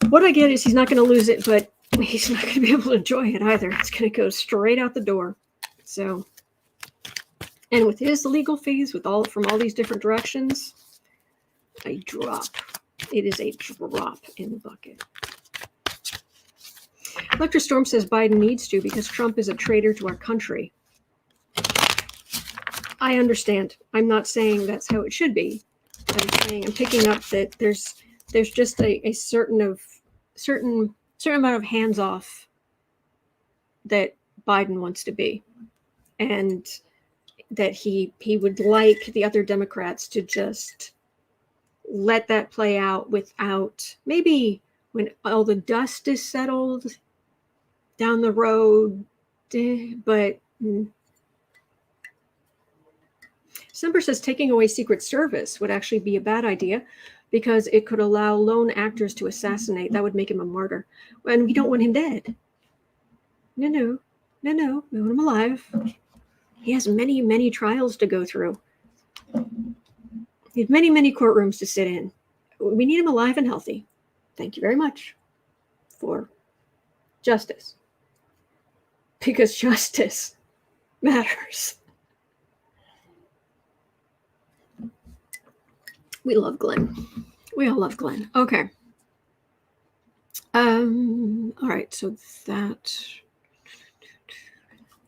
What I get is he's not going to lose it, but he's not going to be able to enjoy it either. It's going to go straight out the door. So, and with his legal fees, from all these different directions, a drop. It is a drop in the bucket. Electra Storm says Biden needs to because Trump is a traitor to our country. I understand. I'm not saying that's how it should be. I'm picking up that there's just a certain amount of hands off that Biden wants to be, and that he would like the other Democrats to just let that play out without, maybe when all the dust is settled down the road, but Semper says taking away Secret Service would actually be a bad idea because it could allow lone actors to assassinate. That would make him a martyr. And we don't want him dead. No. We want him alive. He has many, many trials to go through. He has many, many courtrooms to sit in. We need him alive and healthy. Thank you very much for justice. Because justice matters. We love Glenn. We all love Glenn. Okay. All right. So that,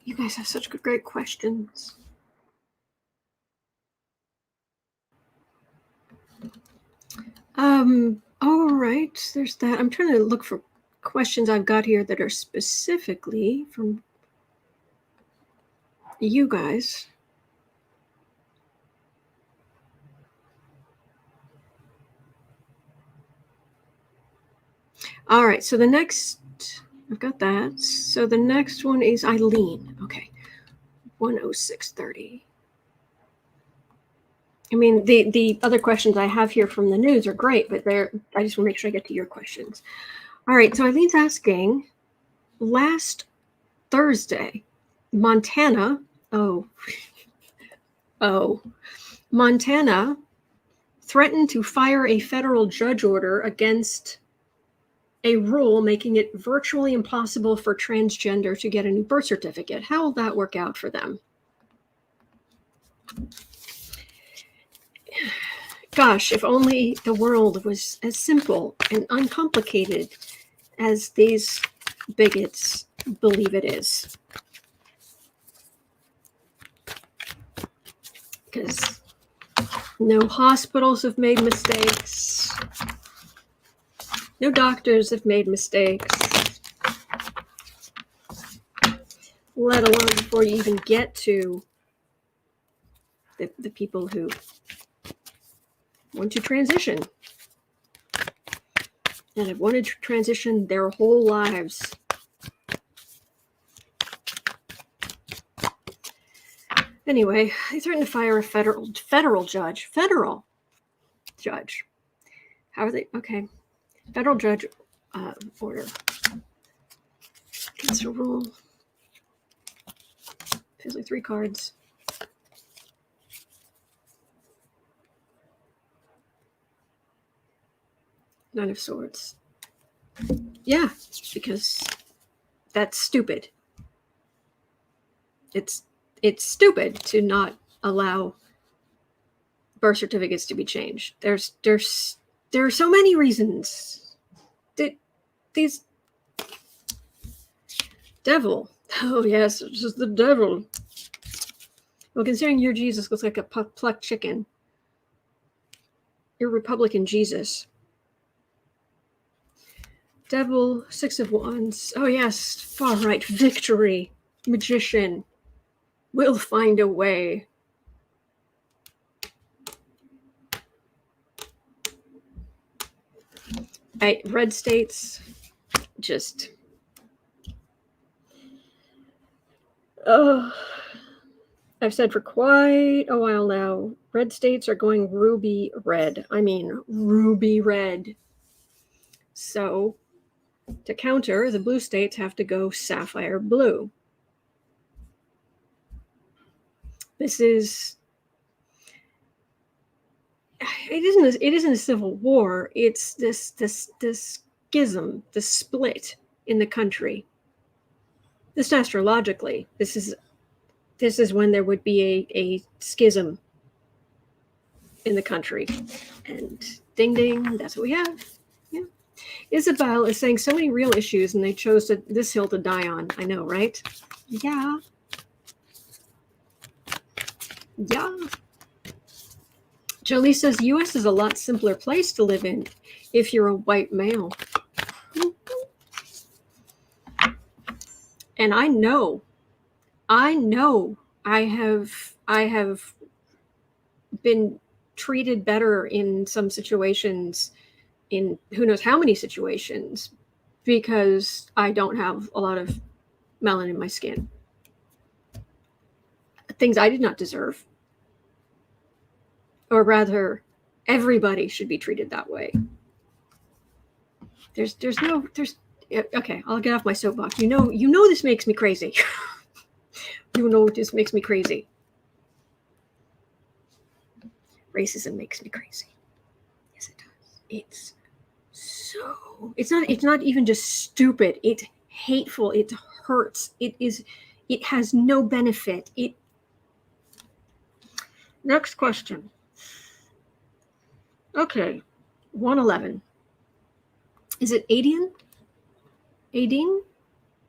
you guys have such great questions. All right. There's that. I'm trying to look for questions I've got here that are specifically from you guys. All right, so the next, I've got that. So the next one is Eileen. Okay, 10630. I mean, the other questions I have here from the news are great, but I just want to make sure I get to your questions. All right, so Eileen's asking, last Thursday, Montana, Montana threatened to fire a federal judge order against a rule making it virtually impossible for transgender to get a new birth certificate. How will that work out for them? Gosh, if only the world was as simple and uncomplicated as these bigots believe it is. Because no hospitals have made mistakes. No doctors have made mistakes. Let alone before you even get to the people who want to transition and have wanted to transition their whole lives. Anyway, they threatened to fire a federal judge. Federal judge. How are they? Okay. Federal judge order. Cancel rule. Feels like 3 cards. Nine of Swords. Yeah, because that's stupid. It's stupid to not allow birth certificates to be changed. There are so many reasons. These devil. Oh yes, it's just the devil. Well, considering your Jesus looks like a plucked chicken, your Republican Jesus. Devil, 6 of Wands. Oh yes, far right. Victory. Magician. We'll find a way. Red states, just. I've said for quite a while now, red states are going ruby red. I mean, ruby red. So, to counter, the blue states have to go sapphire blue. This is. It isn't a civil war. It's this schism, this split in the country. This astrologically, this is when there would be a schism in the country. And ding ding, that's what we have. Yeah. Isabel is saying so many real issues, and they chose this hill to die on. I know, right? Yeah. Yeah. Jolie says U.S. is a lot simpler place to live in if you're a white male. And I know I have been treated better in some situations, in who knows how many situations, because I don't have a lot of melanin in my skin. Things I did not deserve. Or rather, Everybody should be treated that way. Okay, I'll get off my soapbox. You know this makes me crazy. You know this makes me crazy. Racism makes me crazy. Yes, it does. It's not even just stupid. It's hateful. It hurts. It has no benefit. Next question. Okay, 111. Is it Adine? Adine?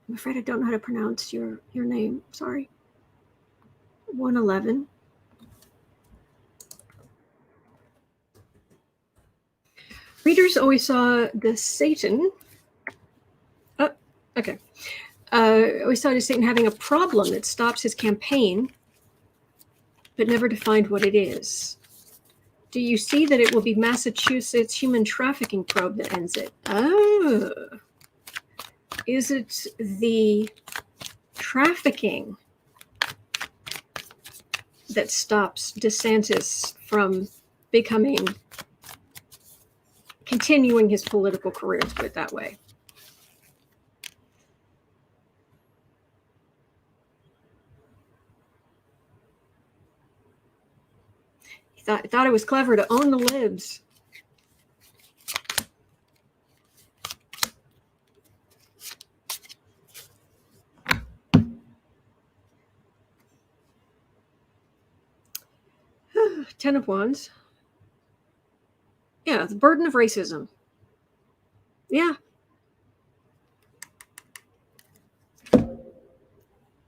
I'm afraid I don't know how to pronounce your name. Sorry. 111. Readers always saw DeSatan. Oh, okay. Always saw DeSatan having a problem that stops his campaign, but never defined what it is. Do you see that it will be Massachusetts human trafficking probe that ends it? Oh. Is it the trafficking that stops DeSantis from continuing his political career, let's put it that way? He thought it was clever to own the libs. Ten of Wands. Yeah, the burden of racism. Yeah.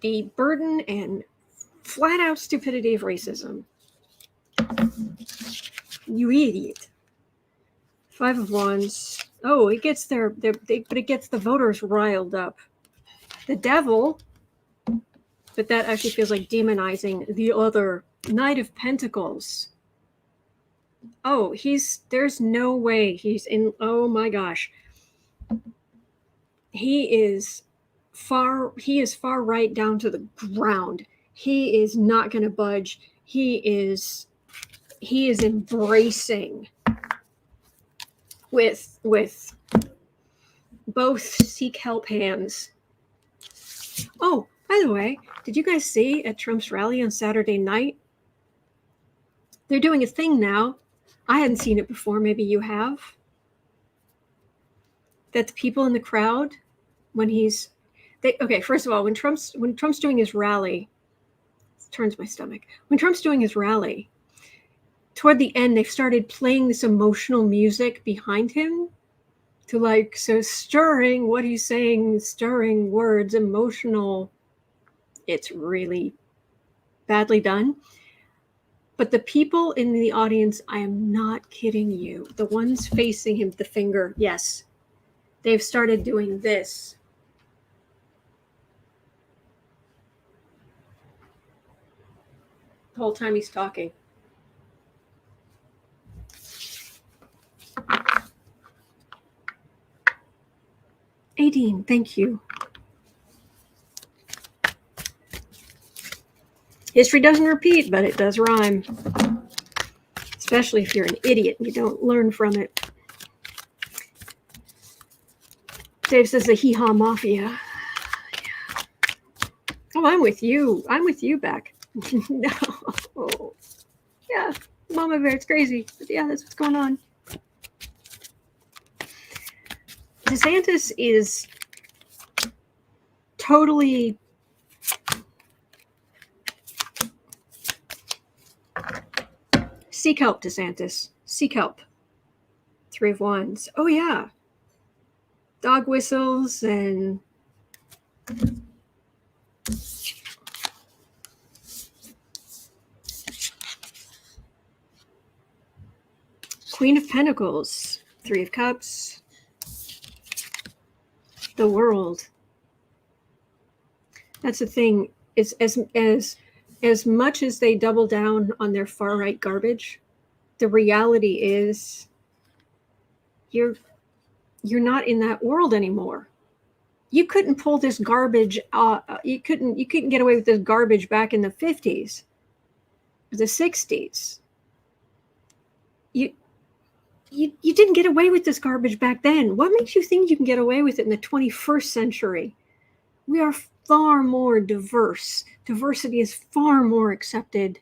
The burden and flat out stupidity of racism. You idiot. Five of Wands. Oh, it gets but it gets the voters riled up. The Devil, but that actually feels like demonizing the other. Knight of Pentacles. Oh, there's no way he's in. Oh my gosh. He is far right down to the ground. He is not going to budge. He is embracing with both seek help hands. Oh, by the way, did you guys see at Trump's rally on Saturday night? They're doing a thing now. I hadn't seen it before. Maybe you have. That the people in the crowd, first of all, when Trump's doing his rally, it turns my stomach. When Trump's doing his rally, toward the end, they've started playing this emotional music behind him so stirring what he's saying, stirring words, emotional. It's really badly done. But the people in the audience, I am not kidding you, the ones facing him, the finger, yes, they've started doing this. The whole time he's talking. Adine, thank you. History doesn't repeat, but it does rhyme. Especially if you're an idiot and you don't learn from it. Dave says the hee-haw mafia. Yeah. Oh, I'm with you. I'm with you, Beck. No. Oh. Yeah, Mama Bear, it's crazy. But yeah, that's what's going on. DeSantis is totally seek help, DeSantis. Seek help. Three of Wands. Oh, yeah. Dog whistles and Queen of Pentacles. Three of Cups. The World. That's the thing. It's as much as they double down on their far right garbage, the reality is you're not in that world anymore. You couldn't pull this garbage. You couldn't get away with this garbage back in the 50s, the 60s. You didn't get away with this garbage back then. What makes you think you can get away with it in the 21st century? We are far more diverse. Diversity is far more accepted.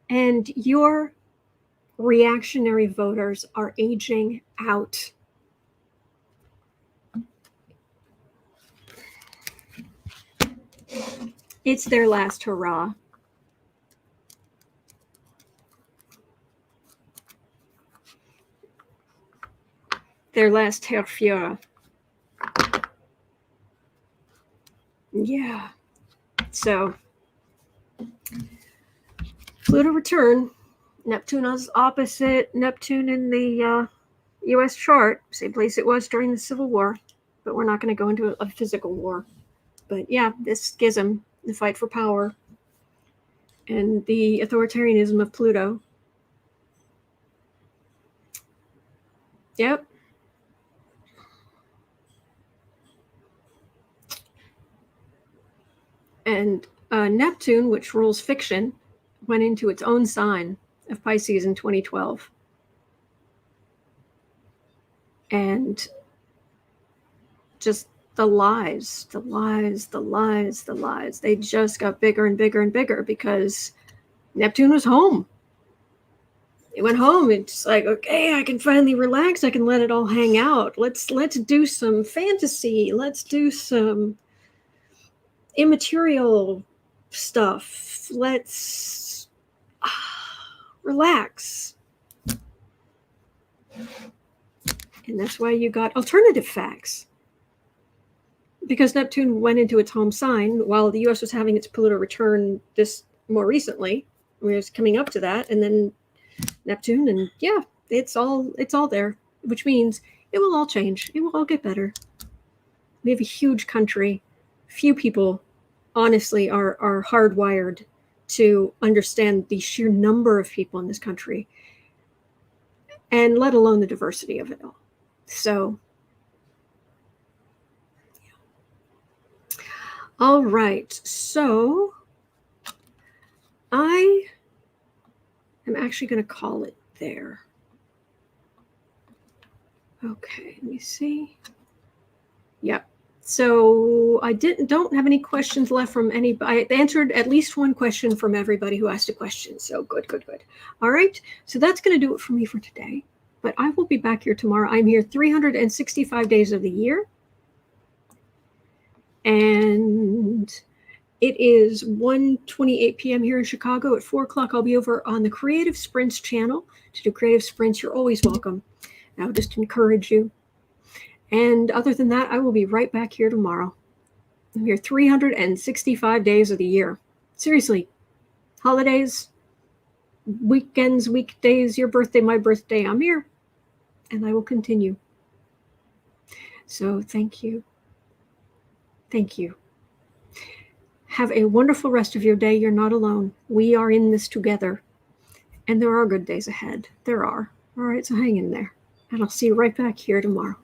And your reactionary voters are aging out. It's their last hurrah. Their last Herr Führer. Yeah. So, Pluto return. Neptune is opposite Neptune in the U.S. chart. Same place it was during the Civil War. But we're not going to go into a physical war. But yeah, this schism, the fight for power, and the authoritarianism of Pluto. Yep. And Neptune, which rules fiction, went into its own sign of Pisces in 2012. And just the lies. They just got bigger and bigger and bigger because Neptune was home. It went home. It's like, okay, I can finally relax. I can let it all hang out. Let's do some fantasy. Let's do some immaterial stuff. Let's relax. And that's why you got alternative facts. Because Neptune went into its home sign while the U.S. was having its Pluto return this more recently. We was coming up to that, and then Neptune, and yeah, it's all there, which means it will all change. It will all get better. We have a huge country. Few people, honestly, are hardwired to understand the sheer number of people in this country, and let alone the diversity of it all. So, yeah. All right. So, I am actually going to call it there. Okay, let me see. Yep. So I don't have any questions left from anybody. I answered at least one question from everybody who asked a question. So good. All right. So that's going to do it for me for today. But I will be back here tomorrow. I'm here 365 days of the year. And it is 1:28 p.m. here in Chicago. At 4 o'clock, I'll be over on the Creative Sprints channel to do Creative Sprints. You're always welcome. I'll just encourage you. And other than that, I will be right back here tomorrow. I'm here 365 days of the year. Seriously, holidays, weekends, weekdays, your birthday, my birthday, I'm here. And I will continue. So thank you. Thank you. Have a wonderful rest of your day. You're not alone. We are in this together. And there are good days ahead. There are. All right, so hang in there. And I'll see you right back here tomorrow.